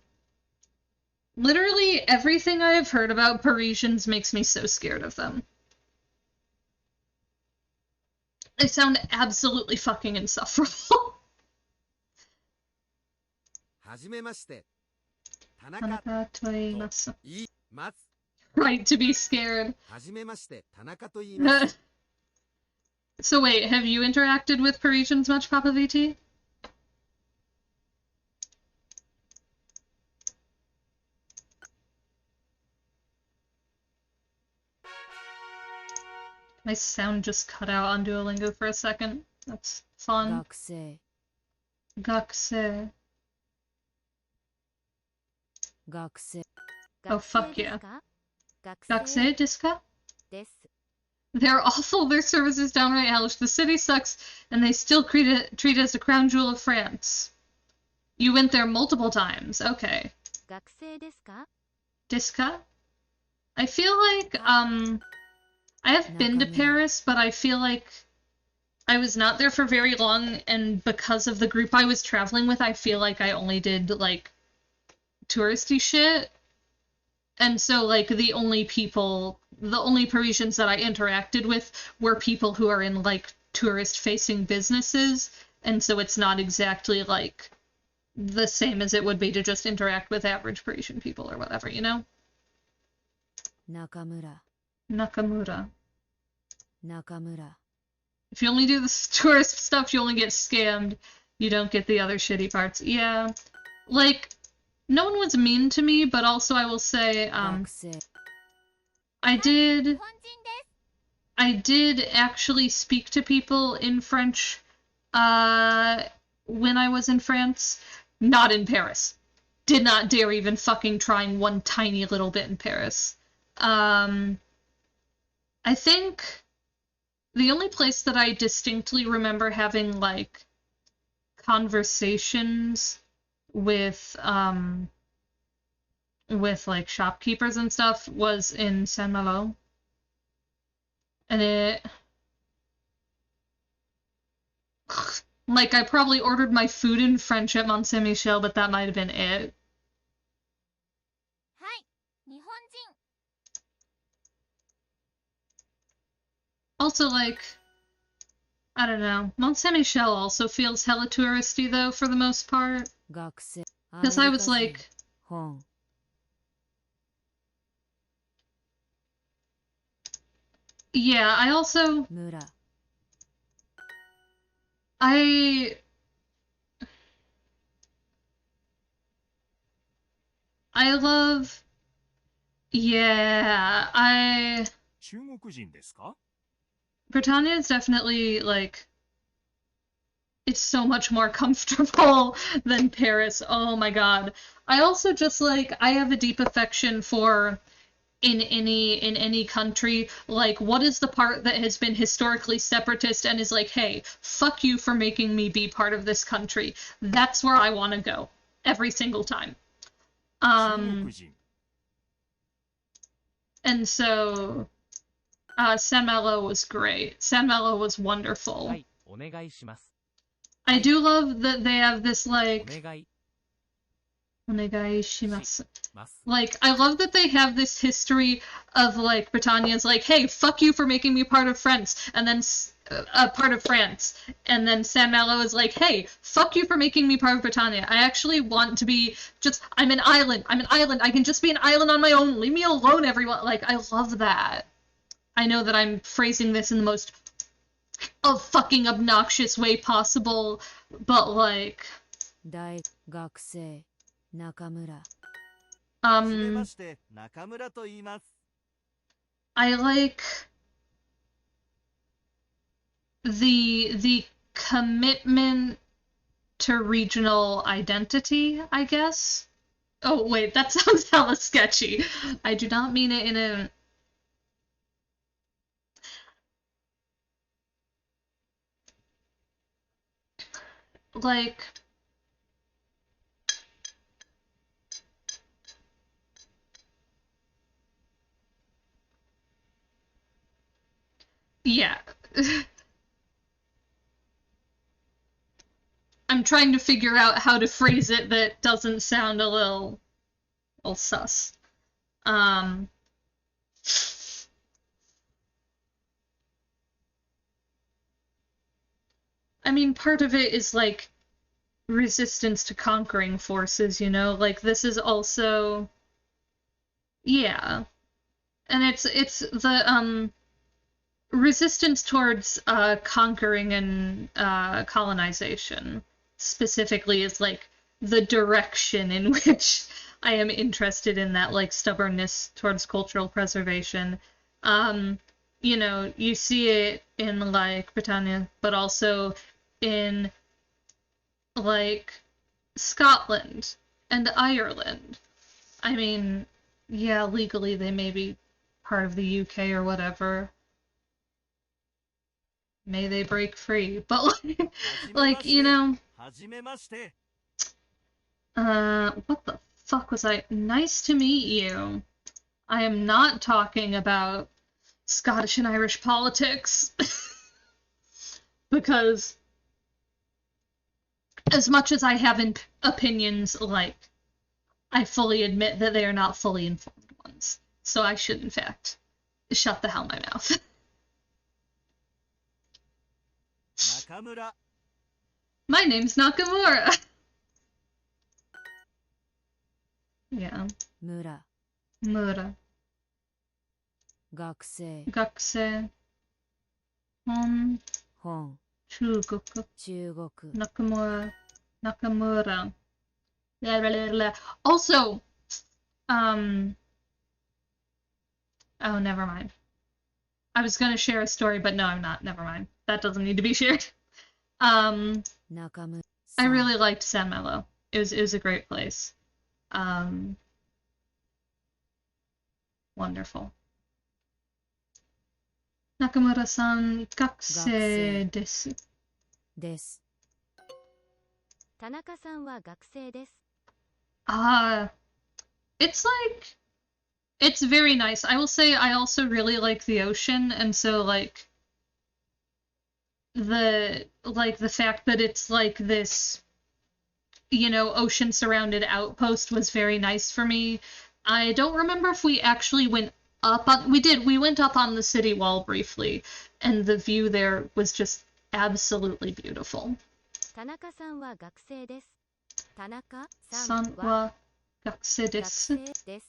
Literally everything I have heard about Parisians makes me so scared of them. They sound absolutely fucking insufferable. はじめまして。田中 Tanaka toimasu. いいます。 Right to be scared. はじめまして。田中と言います。 So wait, have you interacted with Parisians much, Papa VT? My sound just cut out on Duolingo for a second. That's fun. 学生 Gakusei. 学生 Oh, fuck 学生 yeah. ですか？ Gakusei desu ka? です。 They're awful, their service is downright hellish. The city sucks, and they still treat it as the crown jewel of France. You went there multiple times. Okay. 学生ですか？ Desu ka? I feel like, I have been to Paris, but I feel like I was not there for very long, and because of the group I was traveling with, I feel like I only did, like, touristy shit. And so, like, the only Parisians that I interacted with were people who are in, like, tourist-facing businesses, and so it's not exactly, like, the same as it would be to just interact with average Parisian people or whatever, you know? 中村 Nakamura. 中村 If you only do the tourist stuff, you only get scammed. You don't get the other shitty parts. Yeah. Like, no one was mean to me, but also I will say, 学生 I did actually speak to people in French, when I was in France. Not in Paris. Did not dare even fucking trying one tiny little bit in Paris. I think the only place that I distinctly remember having, like, conversations with like, shopkeepers and stuff was in Saint-Malo. And it... Like, I probably ordered my food in French at Mont Saint-Michel, but that might have been it. はい、日本人。 Also, like, I don't know. Mont Saint-Michel also feels hella touristy, though, for the most part. 学生 Because I was like, 本 yeah, I also... 村 I love... Yeah,「中国人ですか？ Britannia is definitely, like... It's so much more comfortable than Paris. Oh my god. I also just, like, I have a deep affection for... In any country, like, what is the part that has been historically separatist and is like, hey, fuck you for making me be part of this country. That's where I want to go every single time. 中国人 And so Saint Malo was great. Saint Malo was wonderful. はい、お願いします。 I do love that they have this, お like, 願い onegai shimasu. ます Like, I love that they have this history of, like, Britannia's like, hey, fuck you for making me part of France, and then, part of France. And then Saint Malo is like, hey, fuck you for making me part of Britannia. I actually want to be just, I'm an island, I can just be an island on my own, leave me alone, everyone. Like, I love that. I know that I'm phrasing this in the most fucking obnoxious way possible, but, like, 大学生中村はじめまして。中村と言います。 I like the commitment to regional identity, I guess. Oh, wait, that sounds hella sketchy. I do not mean it in a... like, yeah. I'm trying to figure out how to phrase it that doesn't sound a little sus. Um, I mean, part of it is like resistance to conquering forces, you know? Like this is also yeah. And it's the resistance towards conquering and colonization specifically is like the direction in which I am interested in that like stubbornness towards cultural preservation. You know, you see it in like Britannia, but also in like Scotland and Ireland. I mean, yeah, legally they may be part of the UK or whatever. May they break free. But like, you know, はじめまして。what the fuck was I? Nice to meet you. I am not talking about Scottish and Irish politics. Because as much as I have opinions, like, I fully admit that they are not fully informed ones. So I should, in fact, shut the hell my mouth. 中村。 My name's Nakamura. Yeah. 村 Mura. 学生 Gakse. Hon. 本 Chugoku. 中国 Nakamura. Nakamura. Blah, blah, blah, blah. Also, oh, never mind. I was gonna share a story, but no, I'm not. Never mind. That doesn't need to be shared. 中村 I さん really liked San Melo. It was a great place. Wonderful. Nakamura-san, gakusei desu. です。田中さんは学生です。 It's like it's very nice. I will say I also really like the ocean, and so like the fact that it's like this, you know, ocean surrounded outpost was very nice for me. I don't remember if we actually went up on we went up on the city wall briefly, and the view there was just absolutely beautiful. 田中さんは学生です。田中さ San んは wa gakusei 学 desu. 生です。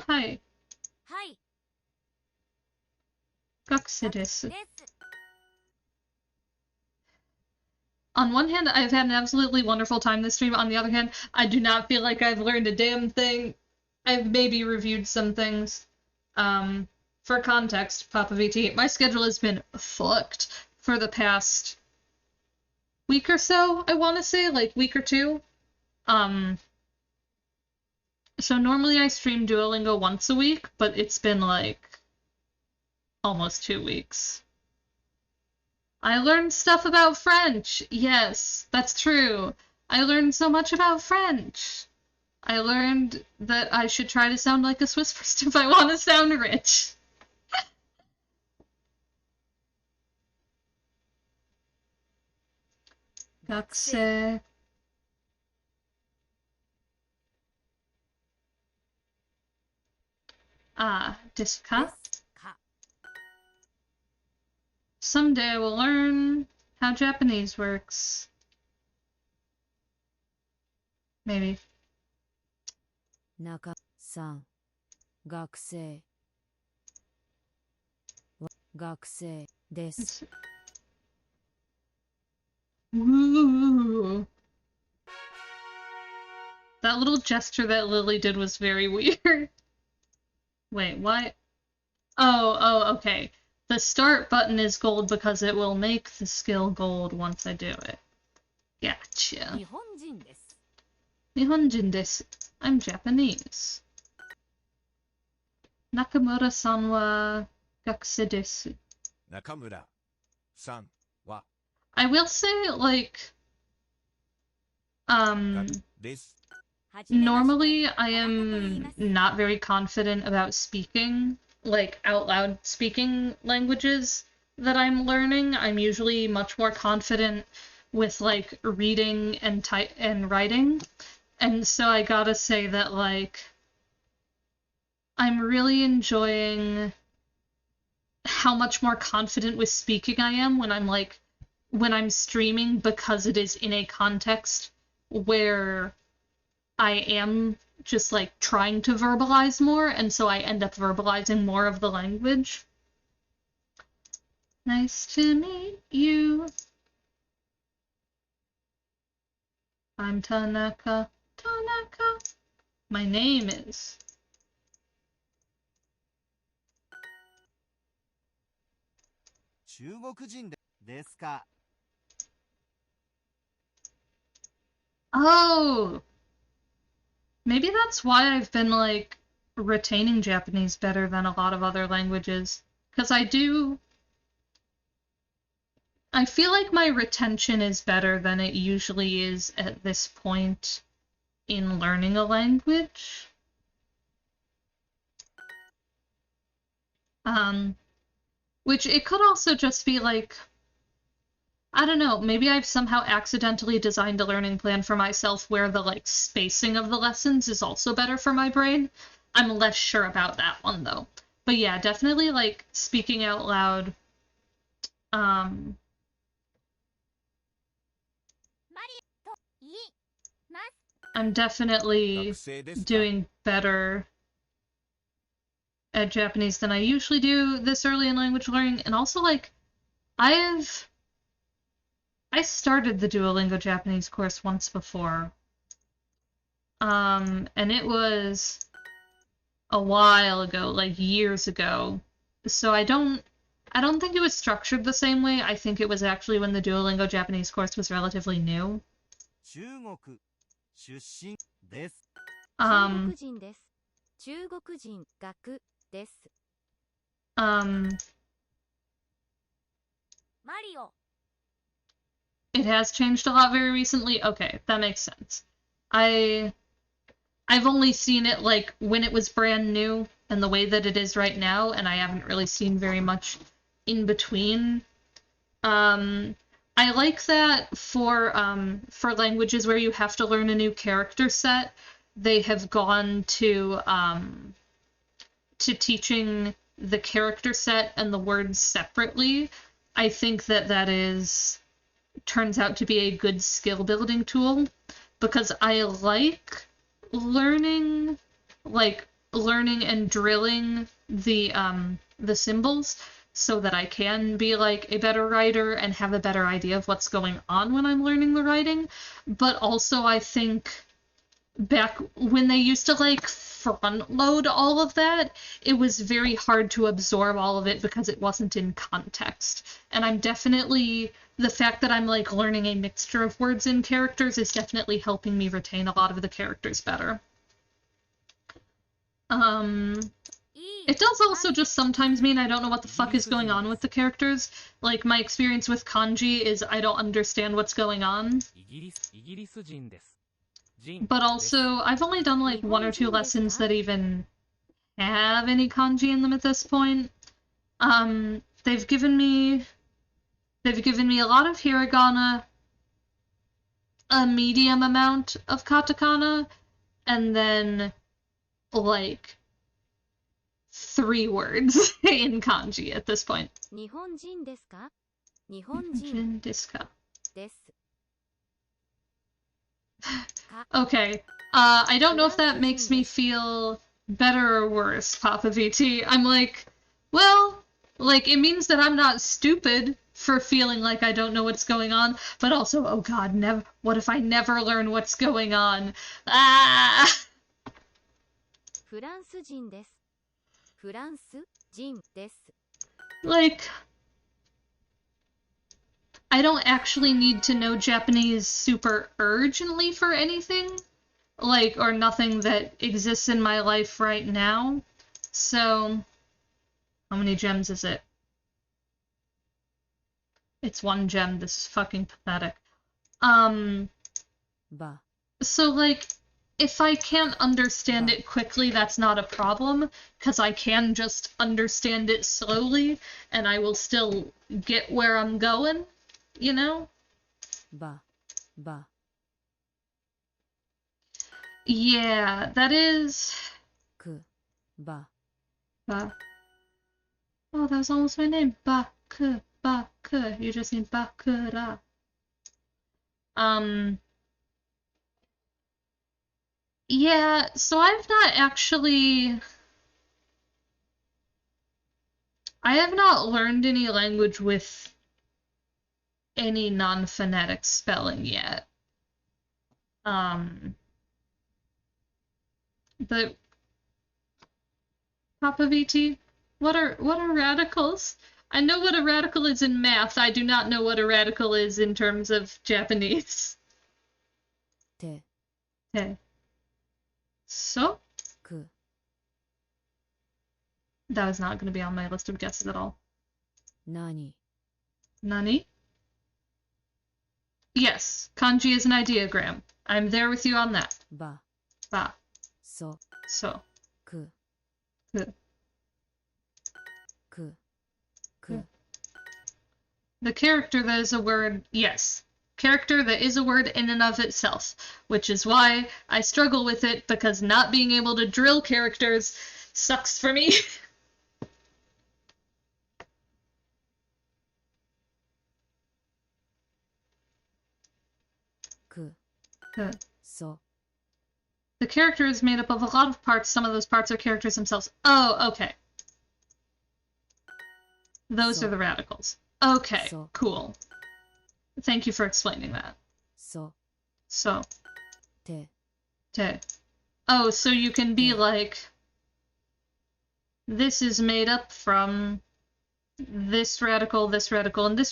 Hi, はい。 gakusei desu. です。 On one hand, I've had an absolutely wonderful time this stream. On the other hand, I do not feel like I've learned a damn thing. I've maybe reviewed some things. For context, Papa VT, my schedule has been fucked for the past week or so, I want to say, like week or two. So normally I stream Duolingo once a week, but it's been like almost 2 weeks. I learned stuff about French. Yes, that's true. I learned so much about French. I learned that I should try to sound like a Swiss person if I want to sound rich. Gakusei. Desu で ka? すか。 Someday I will learn how Japanese works. Maybe. 中さん学生は学生です。 Woo! That little gesture that Lily did was very weird. Wait, why? Oh, okay. The start button is gold because it will make the skill gold once I do it. Gotcha. 日本人です。 Nihonjin desu. I'm Japanese. Nakamura-san wa gakusei desu. 中村さん I will say, like, です。はじめまして normally I 田中と言いま am す not very confident about speaking, like, out loud speaking languages that I'm learning. I'm usually much more confident with, like, reading and writing. And so I gotta say that, like, I'm really enjoying how much more confident with speaking I am when I'm streaming, because it is in a context where I am just like trying to verbalize more, and so I end up verbalizing more of the language. Nice to meet you. I'm Tanaka. Tanaka. My name is. 中国人ですか。 Oh! Maybe that's why I've been, like, retaining Japanese better than a lot of other languages. Because I feel like my retention is better than it usually is at this point in learning a language. Which it could also just be like, I don't know, maybe I've somehow accidentally designed a learning plan for myself where the like spacing of the lessons is also better for my brain. I'm less sure about that one though. But yeah, definitely like speaking out loud. Um マリと言います I'm definitely 学生ですか doing better at Japanese than I usually do this early in language learning. And also like I started the Duolingo Japanese course once before. And it was a while ago, like years ago. So I don't think it was structured the same way. I think it was actually when the Duolingo Japanese course was relatively new. 中国出身です。中国人です中国人学です マリオ It has changed a lot very recently. Okay, that makes sense. I've only seen it like when it was brand new and the way that it is right now, and I haven't really seen very much in between. I like that for languages where you have to learn a new character set, they have gone to teaching the character set and the words separately. I think that turns out to be a good skill building tool, because I like learning and drilling the symbols so that I can be like a better writer and have a better idea of what's going on when I'm learning the writing. But also I think back when they used to like front load all of that, it was very hard to absorb all of it because it wasn't in context. And I'm definitely, the fact that I'm like learning a mixture of words and characters is definitely helping me retain a lot of the characters better. It does also just sometimes mean I don't know what the fuck is going on with the characters. Like, my experience with kanji is I don't understand what's going on. イギリス人です。 But also, I've only done like one or two lessons that even have any kanji in them at this point. They've given me a lot of hiragana, a medium amount of katakana, and then like 3 words in kanji at this point. 日本人ですか日本人 Desu です Okay. I don't know if that makes me feel better or worse, Papa VT. I'm like, well, like, it means that I'm not stupid for feeling like I don't know what's going on, but also, oh god, what if I never learn what's going on? Ah! フランス人ですフランス人です Like, I don't actually need to know Japanese super urgently for anything, like, or nothing that exists in my life right now. So, how many gems is it? It's one gem. This is fucking pathetic. ば So, like, if I can't understand Ba. it quickly, that's not a problem, because I can just understand it slowly, and I will still get where I'm going, you know? ばば Yeah, that is... くば Ba. Oh, that was almost my name. Baku, baku. You just need bakura. Yeah, so I've not actually... I have not learned any language with any non-phonetic spelling yet. But Papa VT, what are radicals? I know what a radical is in math. I do not know what a radical is in terms of Japanese. て Okay. So, く that was not going to be on my list of guesses at all. なに Nani? Yes, kanji is an ideogram. I'm there with you on that. ば Ba. そ So. く Ku. くく The character that is a word, yes. Character that is a word in and of itself, which is why I struggle with it, because not being able to drill characters sucks for me. く The そ character is made up of a lot of parts. Some of those parts are characters themselves. Oh, okay. Those So. are the radicals. Okay, So. cool. Thank you for explaining that. そ So, て te. Oh, so you can be Yeah. like, this is made up from this radical, and this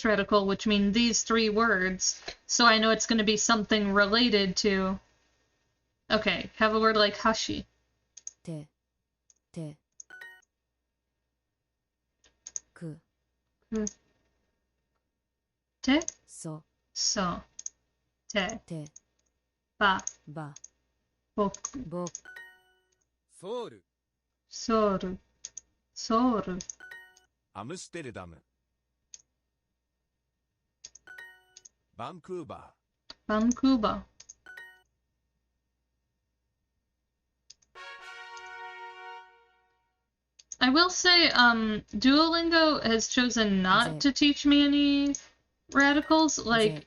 radical, which mean these three words. So I know it's going to be something related to... Okay, have a word like hashi. ててく Te, そ so, te, て ba, ば boku, ぼソウル soru, soru, アムステルダムバンクーバ Vancouver. I will say, Duolingo has chosen not to teach me any radicals. Like,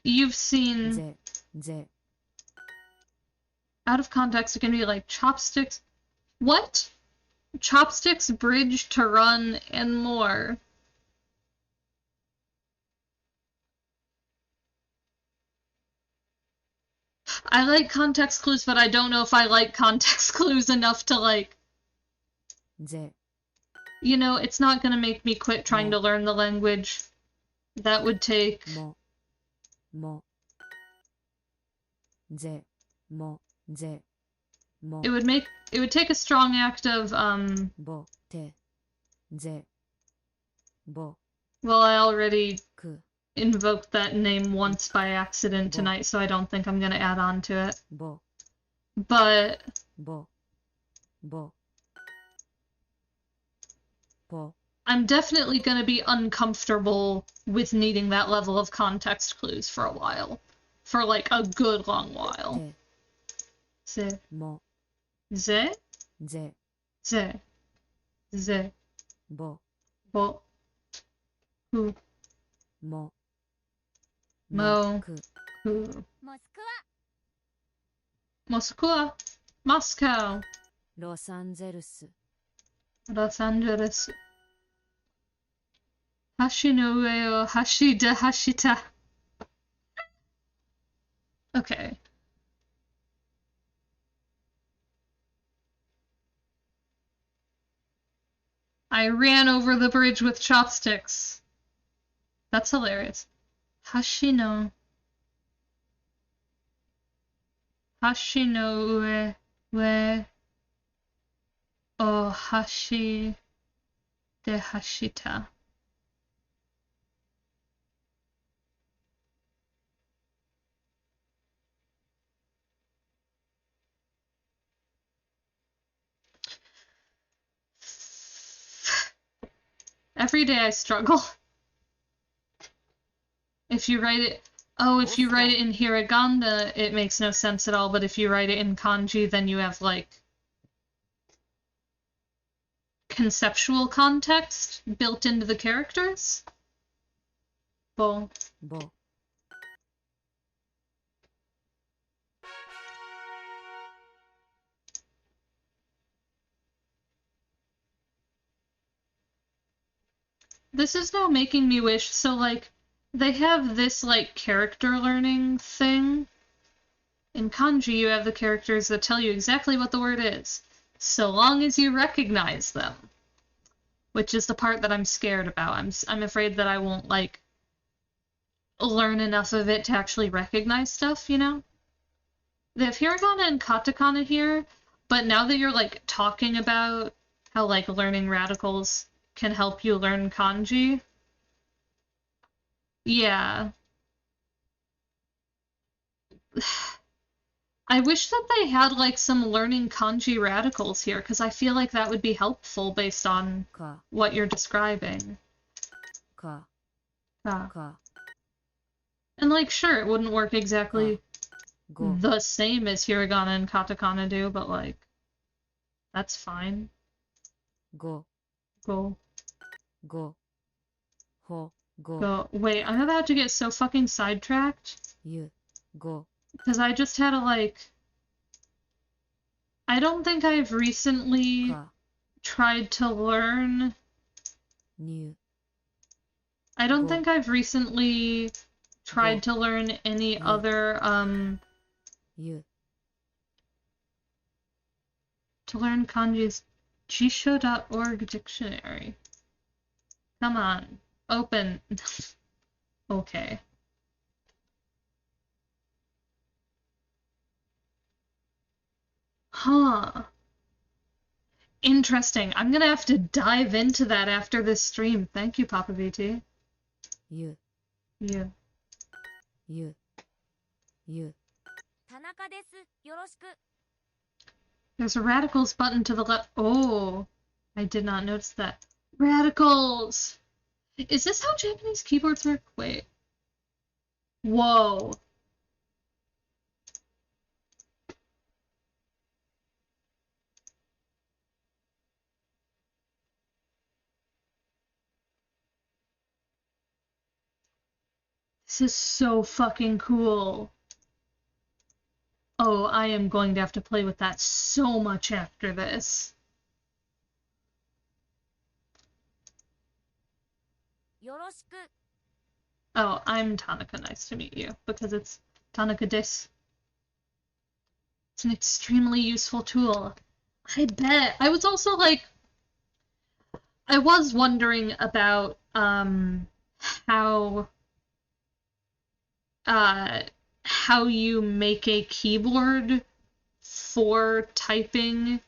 you've seen, ぜぜ out of context, it can be like chopsticks. What? Chopsticks, bridge, to run, and more. I like context clues, but I don't know if I like context clues enough to, like, ぜ you know, it's not gonna make me quit trying to learn the language. That would take... ももぜもぜも It would take a strong act of, ぼてぜぼ well, I already く invoked that name once by accident tonight, so I don't think I'm gonna add on to it. ぼ But, ぼぼぽ I'm definitely gonna be uncomfortable with needing that level of context clues for a while. For, like, a good long while. て Ze, も ze, ぜ ze, ze, ぼ bo, hu, も mo, く hu. モスク Moskva, Moscow, ロサンゼルス Los Angeles. Hashi no ue o hashi de hashita. Okay. I ran over the bridge with chopsticks. That's hilarious. Hashi no ue o hashi de hashita. Every day I struggle. If you write it, if you write it in hiragana, it makes no sense at all, but if you write it in kanji, then you have, like, conceptual context built into the characters. Well, bo, this is now making me wish, so, like, they have this, like, character learning thing. In kanji, you have the characters that tell you exactly what the word is, so long as you recognize them. Which is the part that I'm scared about. I'm afraid that I won't, like, learn enough of it to actually recognize stuff, you know? They have hiragana and katakana here, but now that you're, like, talking about how, like, learning radicals can help you learn kanji, yeah. I wish that they had, like, some learning kanji radicals here, because I feel like that would be helpful based on ka, what you're describing. ka, Yeah. ka, And, like, sure, it wouldn't work exactly go, the same as hiragana and katakana do, but, like, that's fine. go, Go. go, ho, go, Go. Wait, I'm about to get so fucking sidetracked. you, go, Because I just had a, like... I don't think I've recently ka, tried to learn... new, I don't Go. think I've recently tried Go. to learn any Yeah. other, you, to learn kanji's jisho.org dictionary. Come on. Open. Okay. Huh. Interesting. I'm gonna have to dive into that after this stream. Thank you, Papa BT. you, You. you, you, 田中です。よろしく。 There's a radicals button to the left. Oh, I did not notice that. Radicals! Is this how Japanese keyboards work? Wait. Whoa. This is so fucking cool. Oh, I am going to have to play with that so much after this. よろしく。 Oh, I'm Tanaka. Nice to meet you. Because it's Tanaka desu. It's an extremely useful tool. I bet. I was also like, I was wondering about how you make a keyboard for typing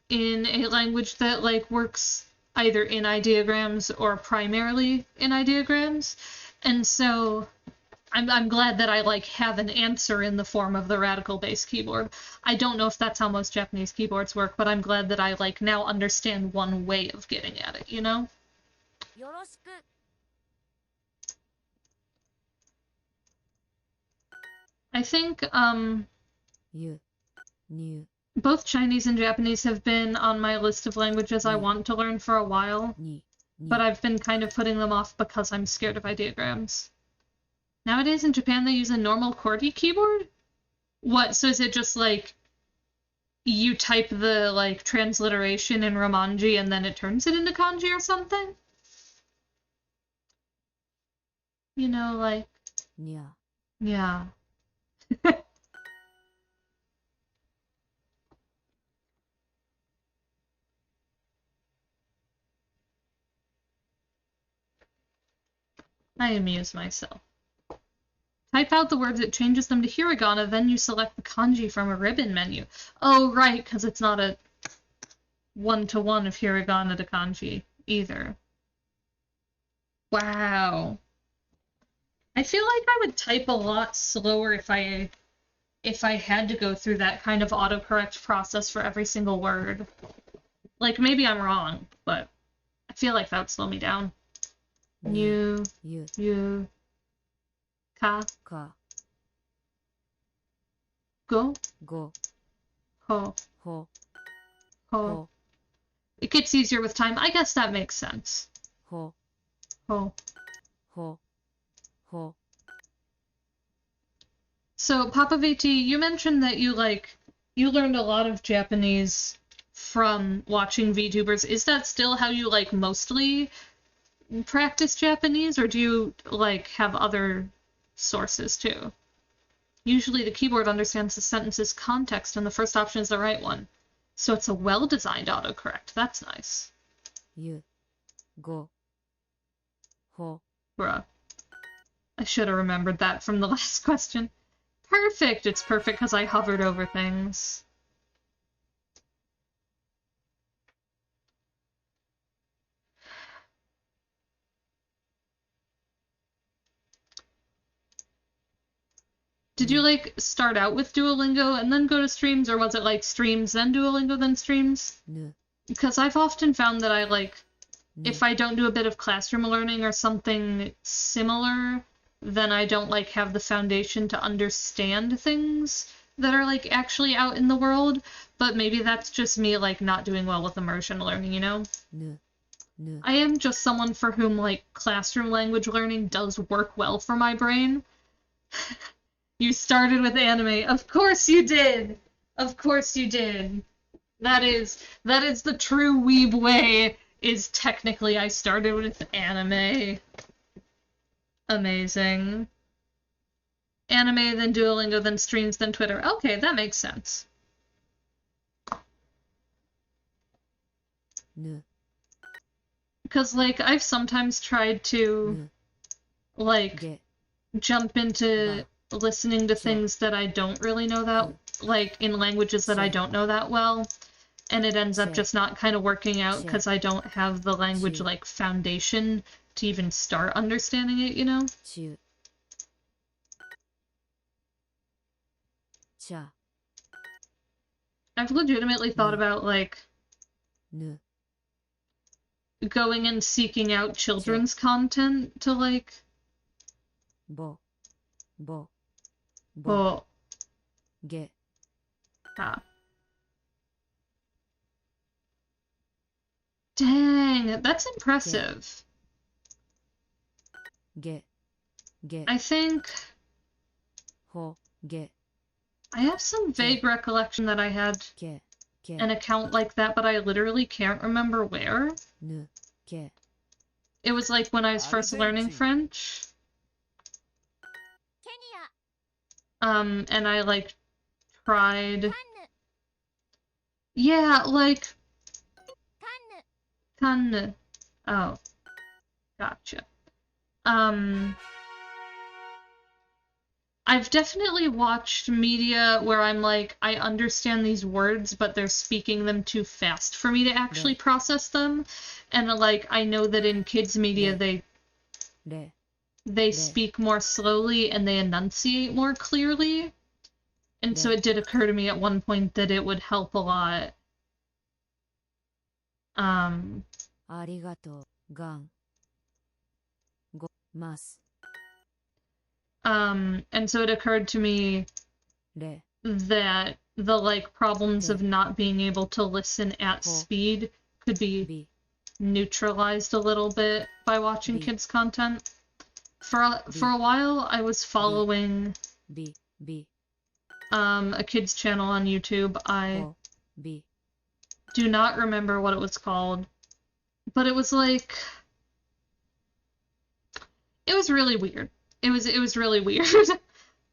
in a language that like works either in ideograms or primarily in ideograms. And so I'm glad that I like have an answer in the form of the radical-based keyboard. I don't know if that's how most Japanese keyboards work, but I'm glad that I like now understand one way of getting at it, you know? よろしく。 I think you, new, both Chinese and Japanese have been on my list of languages I want to learn for a while, ni, but I've been kind of putting them off because I'm scared of ideograms. Nowadays in Japan they use a normal QWERTY keyboard? What, so is it just like you type the like transliteration in Romanji and then it turns it into kanji or something? You know, like, nya, yeah. I amuse myself. Type out the words, it changes them to hiragana, then you select the kanji from a ribbon menu. Oh, right, because it's not a one-to-one of hiragana to kanji either. Wow. I feel like I would type a lot slower if I had to go through that kind of autocorrect process for every single word. Like, maybe I'm wrong, but I feel like that would slow me down. New,ゆ you, ka, か go, ご ho, ほ ho. ほ It gets easier with time. I guess that makes sense. ほ Ho. ほほ So, Papa VT, you mentioned that you learned a lot of Japanese from watching VTubers. Is that still how you mostly practice Japanese, or do you have other sources too? Usually the keyboard understands the sentence's context and the first option is the right one. So it's a well-designed autocorrect. That's nice. ゆごほ Bruh. I should have remembered that from the last question. Perfect! It's perfect because I hovered over things. Did you start out with Duolingo and then go to streams, or was it streams, then Duolingo, then streams? ぬ Because I've often found that I ぬ if I don't do a bit of classroom learning or something similar, then I don't have the foundation to understand things that are actually out in the world. But maybe that's just me not doing well with immersion learning, you know? ぬぬ I am just someone for whom classroom language learning does work well for my brain. You started with anime. Of course you did. Of course you did. That is the true weeb way. Is technically I started with anime. Amazing. Anime, then Duolingo, then streams, then Twitter. Okay, that makes sense. ぬ Because I've sometimes tried to ぬげ jump into listening to things that I don't really know that in languages that I don't know that well. And it ends up just not kind of working out because I don't have the language foundation to even start understanding it, you know? ちゅちゃ I've legitimately thought aboutぬ going and seeking out children's content toぼぼぼ well, げ ah. Dang, that's impressive. げげ I think ほげ I have some vague recollection that I had けけ an account like that, but I literally can't remember where. ぬけ It was when I was first learning French. ケニア And I tried. カンヌ Yeah, カンヌ kan. Oh, gotcha. I've definitely watched media where I'm I understand these words, but they're speaking them too fast for me to actually process them. And I know that in kids mediaれ they speak more slowly and they enunciate more clearly. And so it did occur to me at one point that it would help a lot. ありがとうがんごます And so it occurred to me れ that the problems of not being able to listen at speed could be び neutralized a little bit by watching B. kids content. For a while I was following びび a kids channel on YouTube. I ほび do not remember what it was called, but it was it was really weird. It was really weird.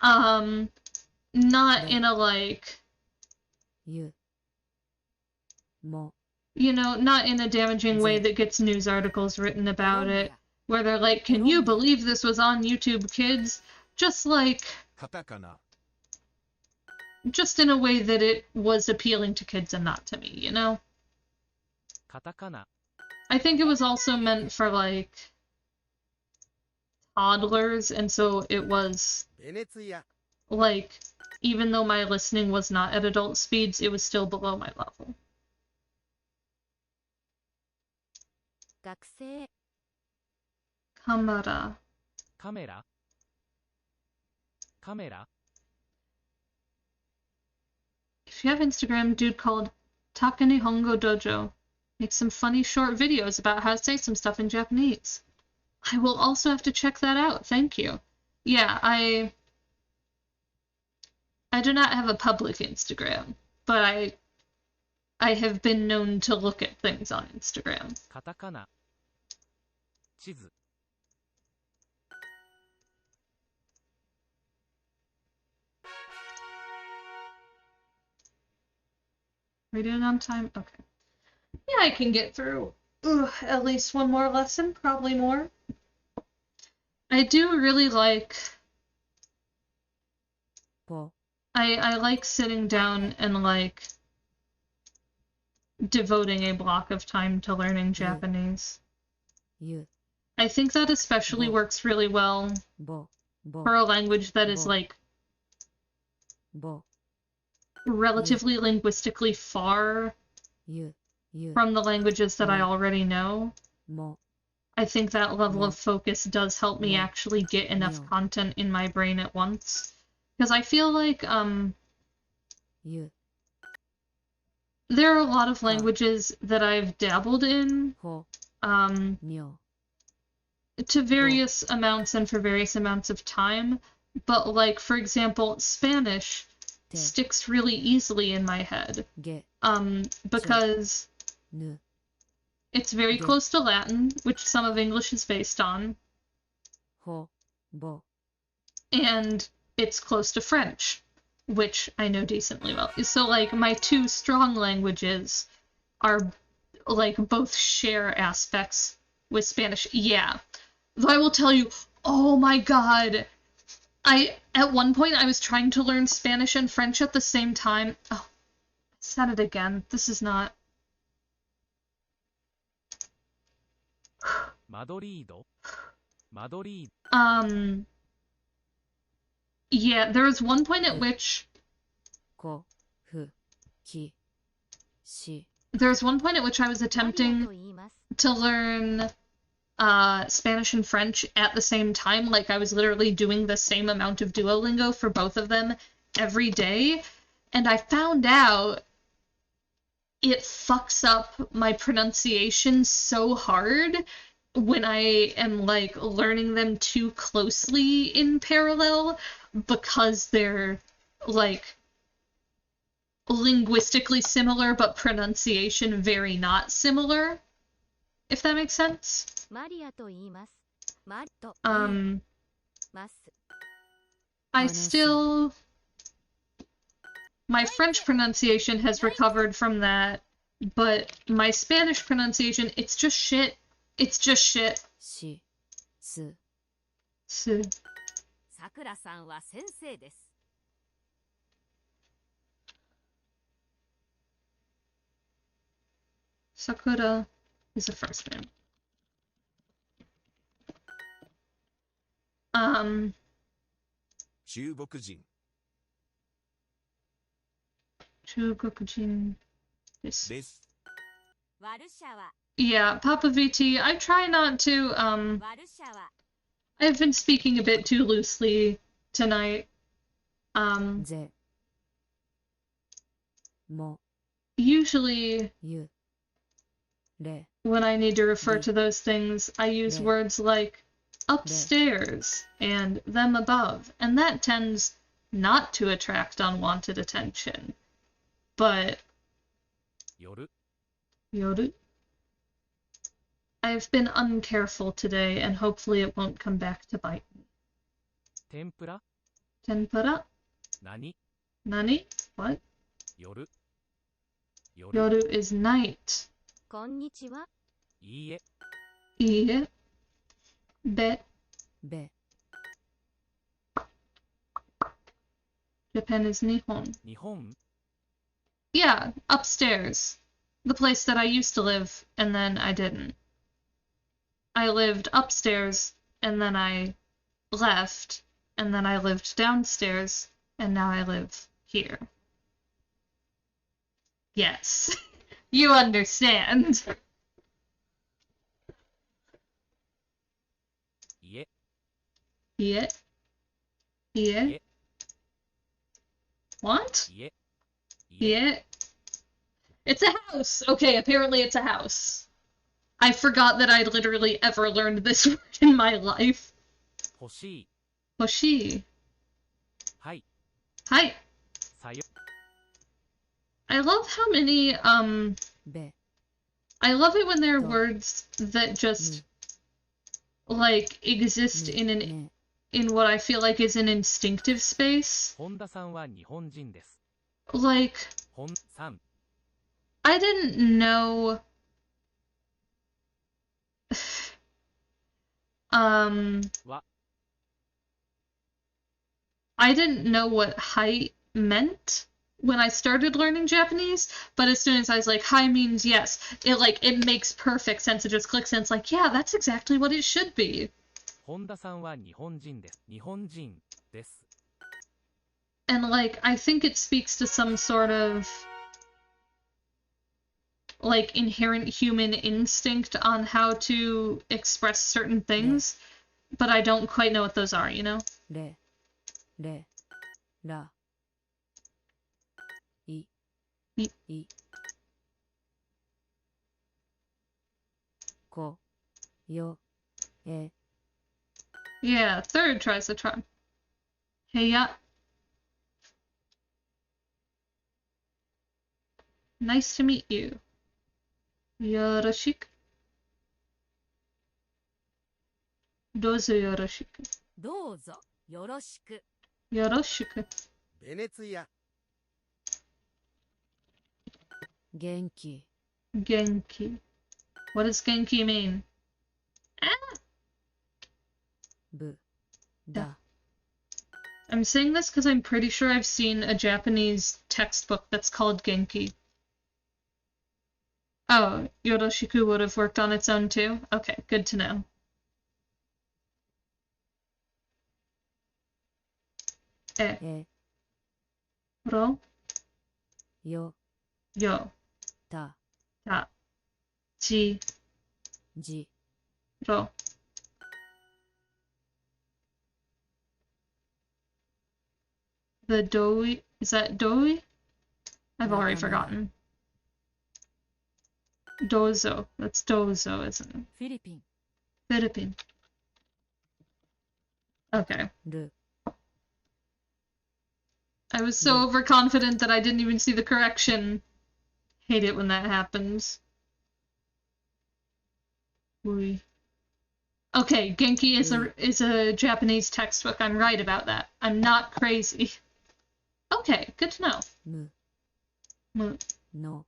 Not in a ゆも not in a damaging way that gets news articles written about it, where they're can you believe this was on YouTube, kids? Just カタカナ just in a way that it was appealing to kids and not to me, you know? カタカナ I think it was also meant for toddlers, and so it was ベネツィア even though my listening was not at adult speeds, it was still below my level. 学生 Kamara. カメラカメラ If you have Instagram, dude called Takanihongo Dojo makes some funny short videos about how to say some stuff in Japanese. I will also have to check that out. Thank you. Yeah, I do not have a public Instagram, but I have been known to look at things on Instagram. カタカナ地図 Read it on time? Okay. Yeah, I can get through at least one more lesson, probably more. I do really like... po, I like sitting down and, like, devoting a block of time to learning Japanese. yu, I think that especially works really well bo, for a language that is, like, bo, relatively linguistically far yu, from the languages that I already know. mo, I think that level No. of focus does help me No. actually get enough No. content in my brain at once. Because I feel like yu, there are a lot of languages that I've dabbled in ho, myo, to various amounts and for various amounts of time. But, like, for example, Spanish te, sticks really easily in my head. ge, Because nu, it's very Ge. close to Latin, which some of English is based on, ho, bo, and it's close to French, which I know decently well. So, like, my two strong languages are, like, both share aspects with Spanish. Yeah. Though I will tell you, oh my god, at one point I was trying to learn Spanish and French at the same time. Oh, I said it again. This is not... マドリードマドリー Yeah, there was one point at which... ko, fu, ki, shi, There was one point at which I was マリア attempting と言います。 to learn Spanish and French at the same time. Like, I was literally doing the same amount of Duolingo for both of them every day. And I found out it fucks up my pronunciation so hard when I am, like, learning them too closely in parallel because they're, like, linguistically similar but pronunciation very not similar, if that makes sense. マリアと言います。マリと ます。 I Honestly. still... My French pronunciation has recovered from that, but my Spanish pronunciation, it's just shit. It's just shit. shi, su, S- さくらさんは先生です。 Sakura is a first name. 中国人 Chugokujin. This. です ワルシャワ、 Yeah, Papa VT, I try not to, ワルシャワ、 I've been speaking a bit too loosely tonight. ze, mo, Usually, yu, re, when I need to refer to those things, I use Ne. words like upstairs and them above, and that tends not to attract unwanted attention. But 夜 yoru, I've been uncareful today, and hopefully it won't come back to bite me. 天ぷら Tempura? 何 Nani? What? 夜 Yoru is night. こんにちは。いいえ Ie. Be. be, Japan is Nihon. 日本 Yeah, upstairs. The place that I used to live, and then I didn't. I lived upstairs, and then I left, and then I lived downstairs, and now I live here. Yes. You understand. Yeah. Yeah. Yeah. What? 家。家。 Yeah. It's a house. Okay, apparently it's a house. I forgot that I'd literally ever learned this word in my life. 欲しい。 Hoshi. はい。 Hi. さよ。 I love how many, べ I love it when there are Do. words that just, む like, exist み in ね in what I feel like is an instinctive space. 本田さんは日本人です。 Like, 本さん。 I didn't know, は。 I didn't know what height meant when I started learning Japanese, but as soon as I was like, hi means yes, it makes perfect sense. It just clicks in. It's like, yeah, that's exactly what it should be. 本田さんは日本人です。日本人です。 And like, I think it speaks to some sort of like inherent human instinct on how to express certain things, but I don't quite know what those are, you know? れれらいいいこよえ Yeah, third tries the charm. Hey, yeah. Nice to meet you. Yoroshiku. Dozo yoroshiku. どうぞよろしく Yoroshiku. ベネツィア。元気 Genki. What does Genki mean? Ah! ぶだ I'm saying this because I'm pretty sure I've seen a Japanese textbook that's called Genki. Oh, Yoroshiku would have worked on its own too? Okay, good to know. Eh. え Ro. よ Yo. た Ta. Chi. じ Ro. The doi. Is that doi? I've already Nakamura. forgotten. Dozo. That's dozo, isn't it? フィリピン Philippine. Okay. る I was so overconfident that I didn't even see the correction. Hate it when that happens. Ui. Okay, Genki is a Japanese textbook. I'm right about that. I'm not crazy. Okay, good to know. む Mu- の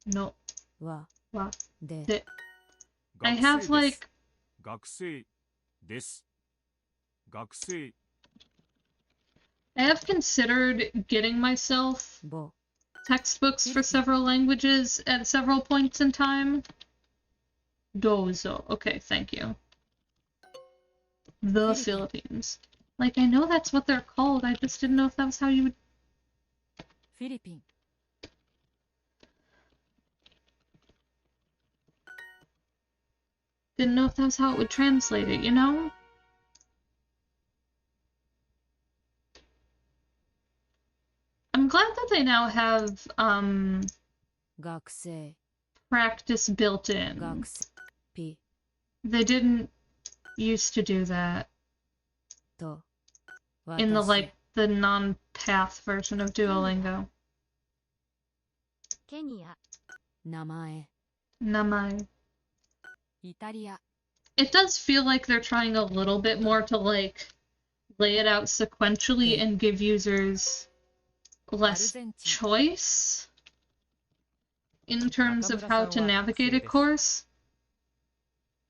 No. わ Wa. で De. I have like 学生です。学生 I have considered getting myself ぼ textbooks for several languages at several points in time. Dozo. Okay, thank you. The Philippines. Like, I know that's what they're called. I just didn't know if that was how you would. フィリピン Didn't know if that was how it would translate it, you know? I'm glad that they now have学生 practice built in. 学生ピ They didn't used to do that と in the 私 the non-path version of Duolingo. ケニア、名前 Namai. イタリア It does feel like they're trying a little bit more to like lay it out sequentially and give users less choice in terms of how to navigate a course.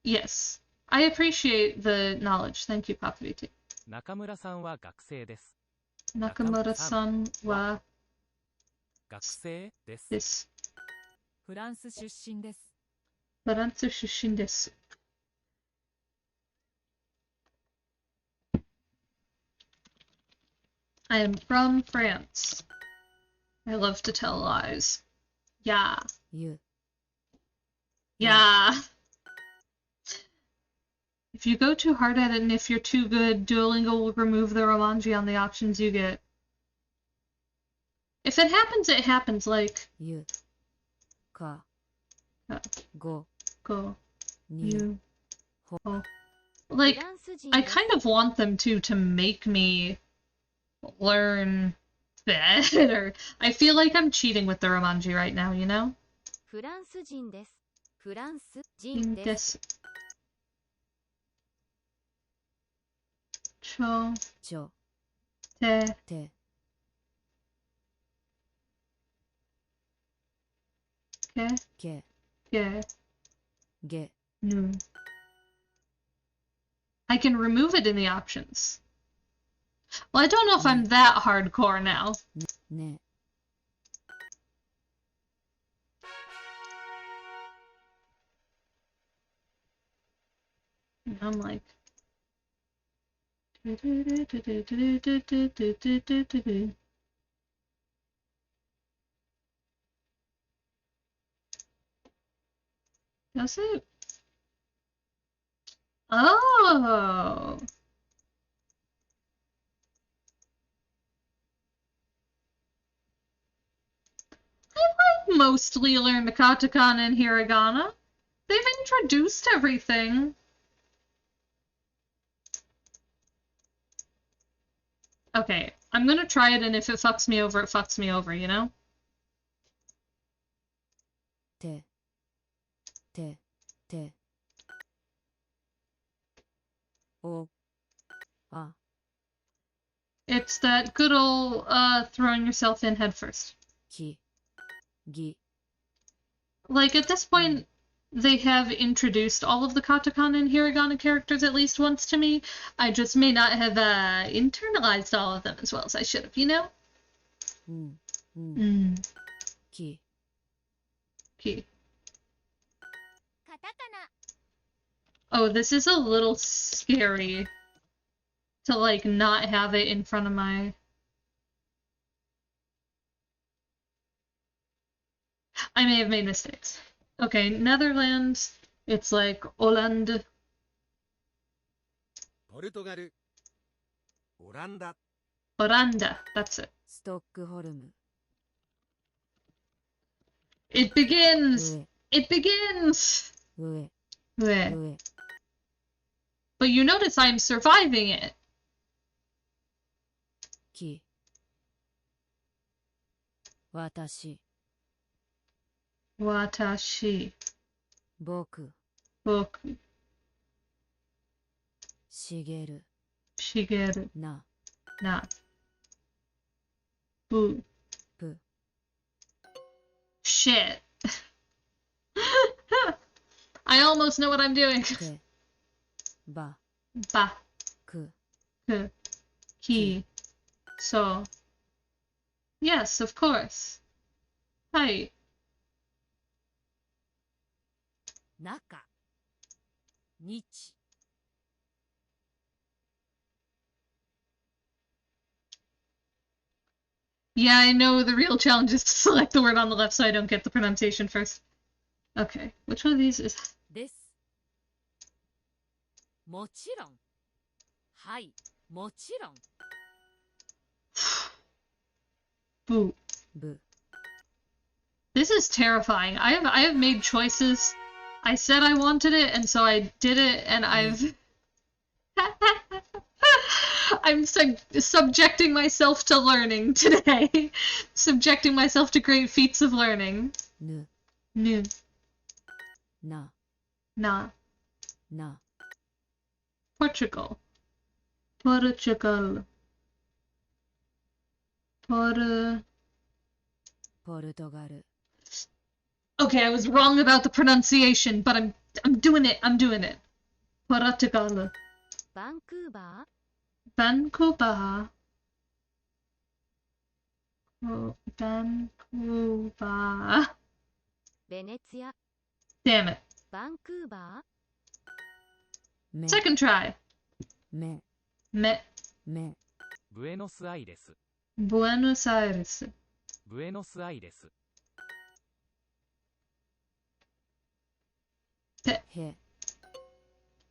Yes. I appreciate the knowledge. Thank you, Papaviti. 中村さんは学生です。 Nakamura-san wa 学生です。 desu. フランス出身です Faransu shushin desu. I am from France. I love to tell lies. Yeah. ゆ Yeah. If you go too hard at it and if you're too good, Duolingo will remove the romanji on the options you get. If it happens, it happens, like... You. Ka. Uh, Go. Go. Ni. You. Ho. Oh. フ Like, ランス人 I です kind of want them to make me learn better. I feel like I'm cheating with the romanji right now, you know? フランス人ですフランス人です This. Cho. ちょ Te. て Ke. け Ge. げ Nu. I can remove it in the options. Well, I don't know if I'm that hardcore now. ね I'm like... Does it? Oh! I mostly learned katakana and hiragana. They've introduced everything. Okay, I'm gonna try it, and if it fucks me over, it fucks me over, you know? ててておあ It's that good old throwing yourself in head first. きぎ Like, at this point, they have introduced all of the katakana and hiragana characters at least once to me. I just may not have internalized all of them as well as I should have, you know? うんうん Mm. き Key. カタカナ Oh, this is a little scary to, like, not have it in front of my... I may have made mistakes. Okay, Netherlands, it's like Holland. ポルトガル、オランダ、 Oranda, that's it. ストックホルム It begins! 上 It begins! 上 Bleh. 上 But you notice I'm surviving it. き私 Watashi. 僕 Boku. しげる Shigeru. な Na. Boo. ぷ Shit. I almost know what I'm doing. てば Ba. く Ku. Ki. So. Yes, of course. Hi. 中日 Yeah, I know the real challenge is to select the word on the left so I don't get the pronunciation first. Okay, which one of these is... ですもちろんはいもちろん Boo. ぶ This is terrifying. I have made choices. I said I wanted it, and so I did it, and I've... I'm subjecting myself to learning today. Subjecting myself to great feats of learning. ぬ Nu. な Na. な Portugal. Portugal. ポルトガル Okay, I was wrong about the pronunciation, but I'm doing it. I'm doing it. Portugal. バンクーバ Vancouver. Oh, Vancouver. ーベネツィア Damn it. バンクーバ め Second try. め Me. めブエノスアイレス Buenos Aires. ブエノスアイレス へ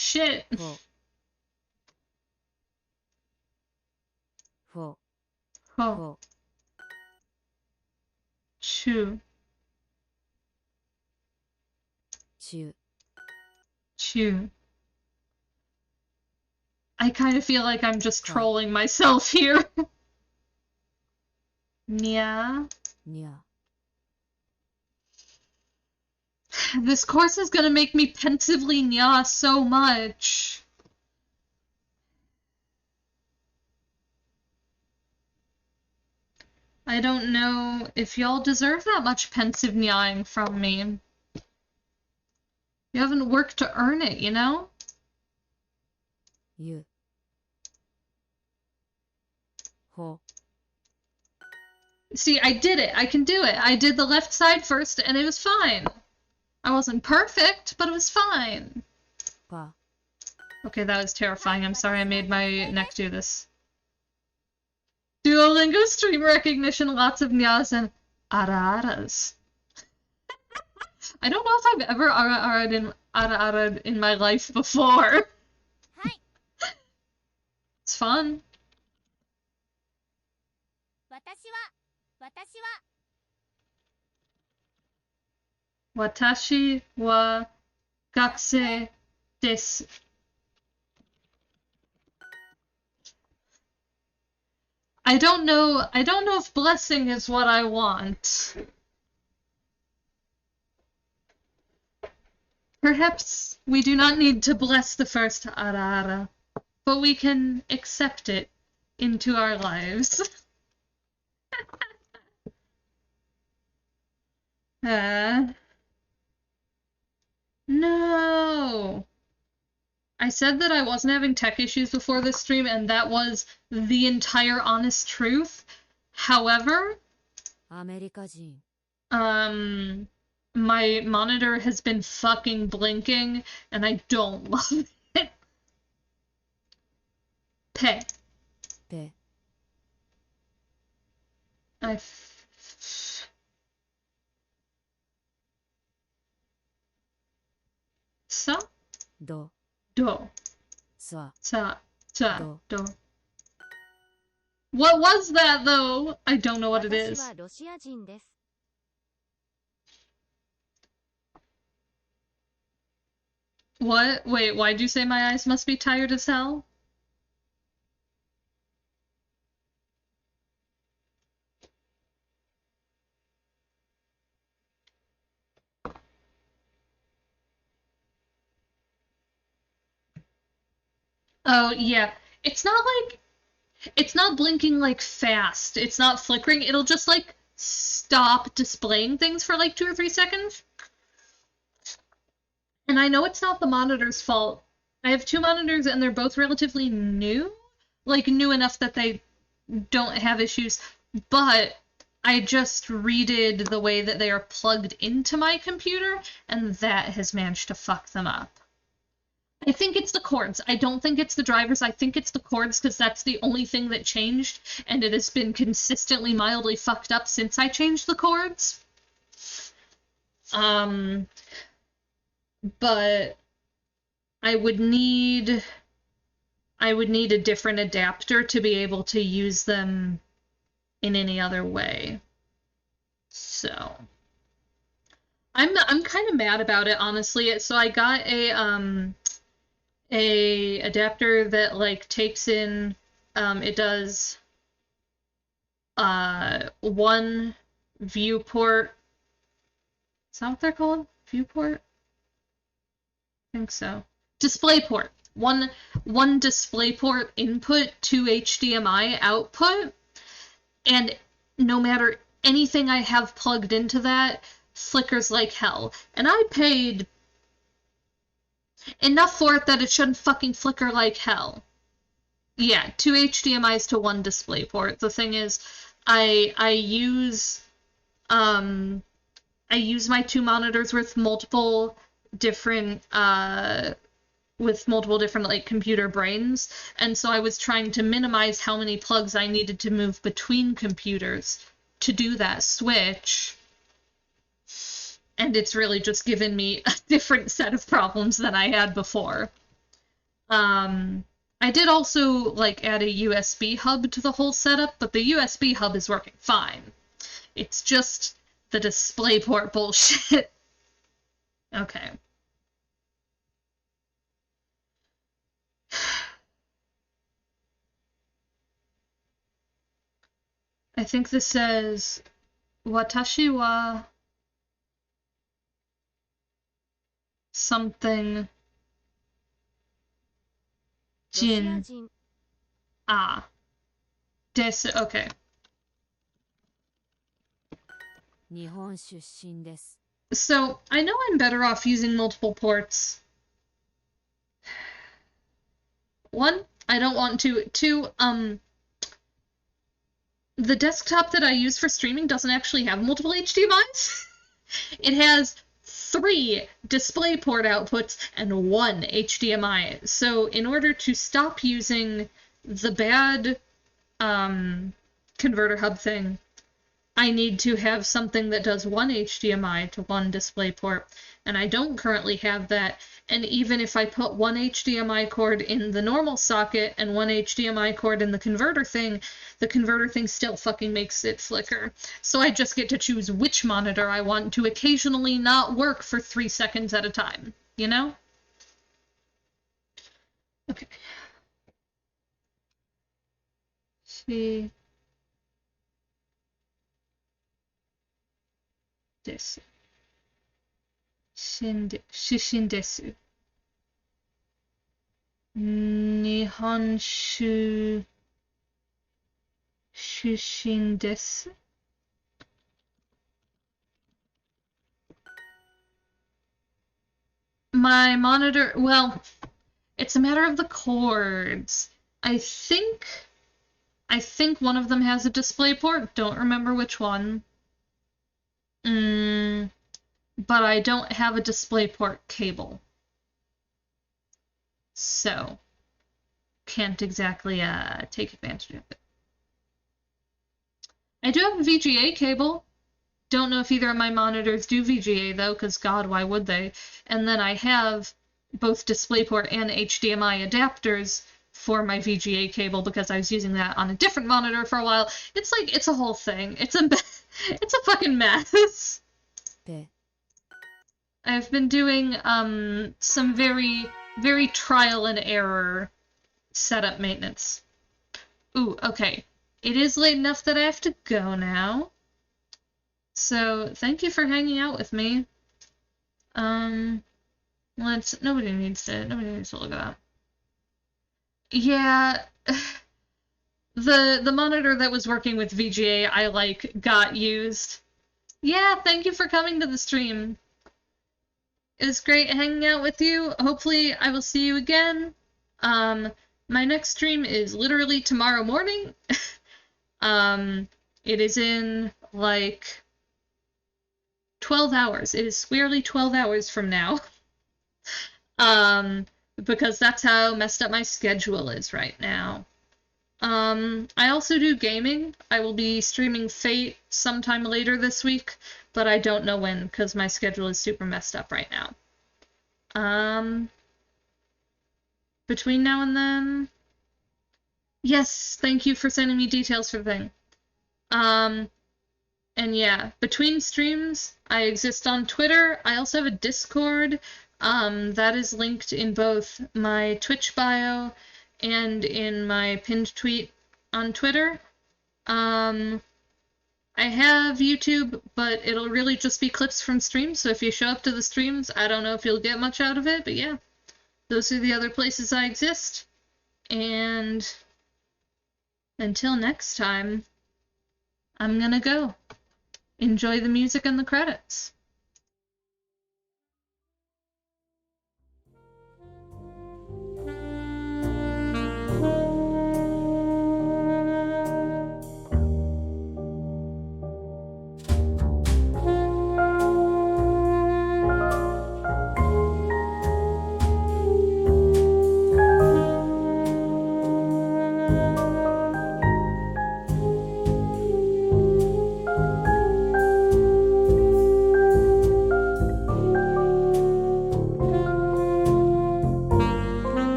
Shit. フォフォ Ho. フォ Chu. 中 Chu. I kind of feel like I'm just Huh. trolling myself here. Nya. にゃ This course is gonna make me pensively nya so much. I don't know if y'all deserve that much pensive nyaing from me. You haven't worked to earn it, you know? ゆほ See, I did it. I can do it. I did the left side first, and it was fine. I wasn't perfect, but it was fine. ぱ Okay, that was terrifying. I'm sorry I made my neck do this. Duolingo stream recognition, lots of nyas and ara-aras. I don't know if I've ever ara-ara'd in my life before. It's fun. 私は Watashi wa gakusei desu. I don't know if blessing is what I want. Perhaps we do not need to bless the first ara-ara, but we can accept it into our lives. No! I said that I wasn't having tech issues before this stream, and that was the entire honest truth. However, アメリカ人 my monitor has been fucking blinking, and I don't love it. Pe. ペ Sa? ど Do. さ Sa. Sa. Do. Do. What was that, though? I don't know what it 私 is. はロシア人です What? Wait, why'd you say my eyes must be tired as hell? Oh, yeah. It's not blinking like fast. It's not flickering. It'll just like stop displaying things for like 2 or 3 seconds. And I know it's not the monitor's fault. I have 2 monitors and they're both relatively new. Like new enough that they don't have issues, but I just redid the way that they are plugged into my computer, and that has managed to fuck them up. I think it's the cords. I don't think it's the drivers. I think it's the cords because that's the only thing that changed, and it has been consistently mildly fucked up since I changed the cords. But I would need a different adapter to be able to use them in any other way. So I'm kind of mad about it, honestly. So I got a adapter that like takes in it does one viewport. Is that what they're called? Viewport? I think so. DisplayPort. One DisplayPort input, 2 HDMI output, and no matter anything I have plugged into that flickers like hell. And I paid enough for it that it shouldn't fucking flicker like hell. Yeah, 2 HDMIs to 1 DisplayPort. The thing is, I use my 2 monitors with multiple different like computer brains, and so I was trying to minimize how many plugs I needed to move between computers to do that switch. And it's really just given me a different set of problems than I had before. I did also like add a USB hub to the whole setup, but the USB hub is working fine. It's just the DisplayPort bullshit. Okay. I think this says Watashi wa something ロシア Jin 人 desu. Okay. 日本出身です So I know I'm better off using multiple ports. One, I don't want to. Two, the desktop that I use for streaming doesn't actually have multiple HDMIs. It has 3 DisplayPort outputs and 1 HDMI. So in order to stop using the bad converter hub thing, I need to have something that does 1 HDMI to 1 DisplayPort, and I don't currently have that. And even if I put 1 HDMI cord in the normal socket and 1 HDMI cord in the converter thing still fucking makes it flicker. So I just get to choose which monitor I want to occasionally not work for 3 seconds at a time, you know? Okay. See. This. Shishin desu. Nihonshu shushin desu. My monitor, well, it's a matter of the cords. I think one of them has a DisplayPort. Don't remember which one. But I don't have a DisplayPort cable. So, can't exactly take advantage of it. I do have a VGA cable. Don't know if either of my monitors do VGA though, because God, why would they? And then I have both DisplayPort and HDMI adapters for my VGA cable because I was using that on a different monitor for a while. It's like, it's a whole thing. It's a fucking mess. で I've been doing some very, very trial and error setup maintenance. Ooh, okay. It is late enough that I have to go now. So, thank you for hanging out with me. Nobody needs to look at that. Yeah, the monitor that was working with VGA I got used. Yeah, thank you for coming to the stream. It was great hanging out with you. Hopefully I will see you again. My next stream is literally tomorrow morning. It is in like 12 hours. It is squarely 12 hours from now. Because that's how messed up my schedule is right now. I also do gaming. I will be streaming Fate sometime later this week, but I don't know when because my schedule is super messed up right now. Between now and then... Yes, thank you for sending me details for the thing. And yeah, between streams, I exist on Twitter. I also have a Discord. That is linked in both my Twitch bio and in my pinned tweet on Twitter. I have YouTube, but it'll really just be clips from streams, so if you show up to the streams, I don't know if you'll get much out of it, but yeah. Those are the other places I exist. And until next time, I'm gonna go. Enjoy the music and the credits.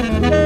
Bye.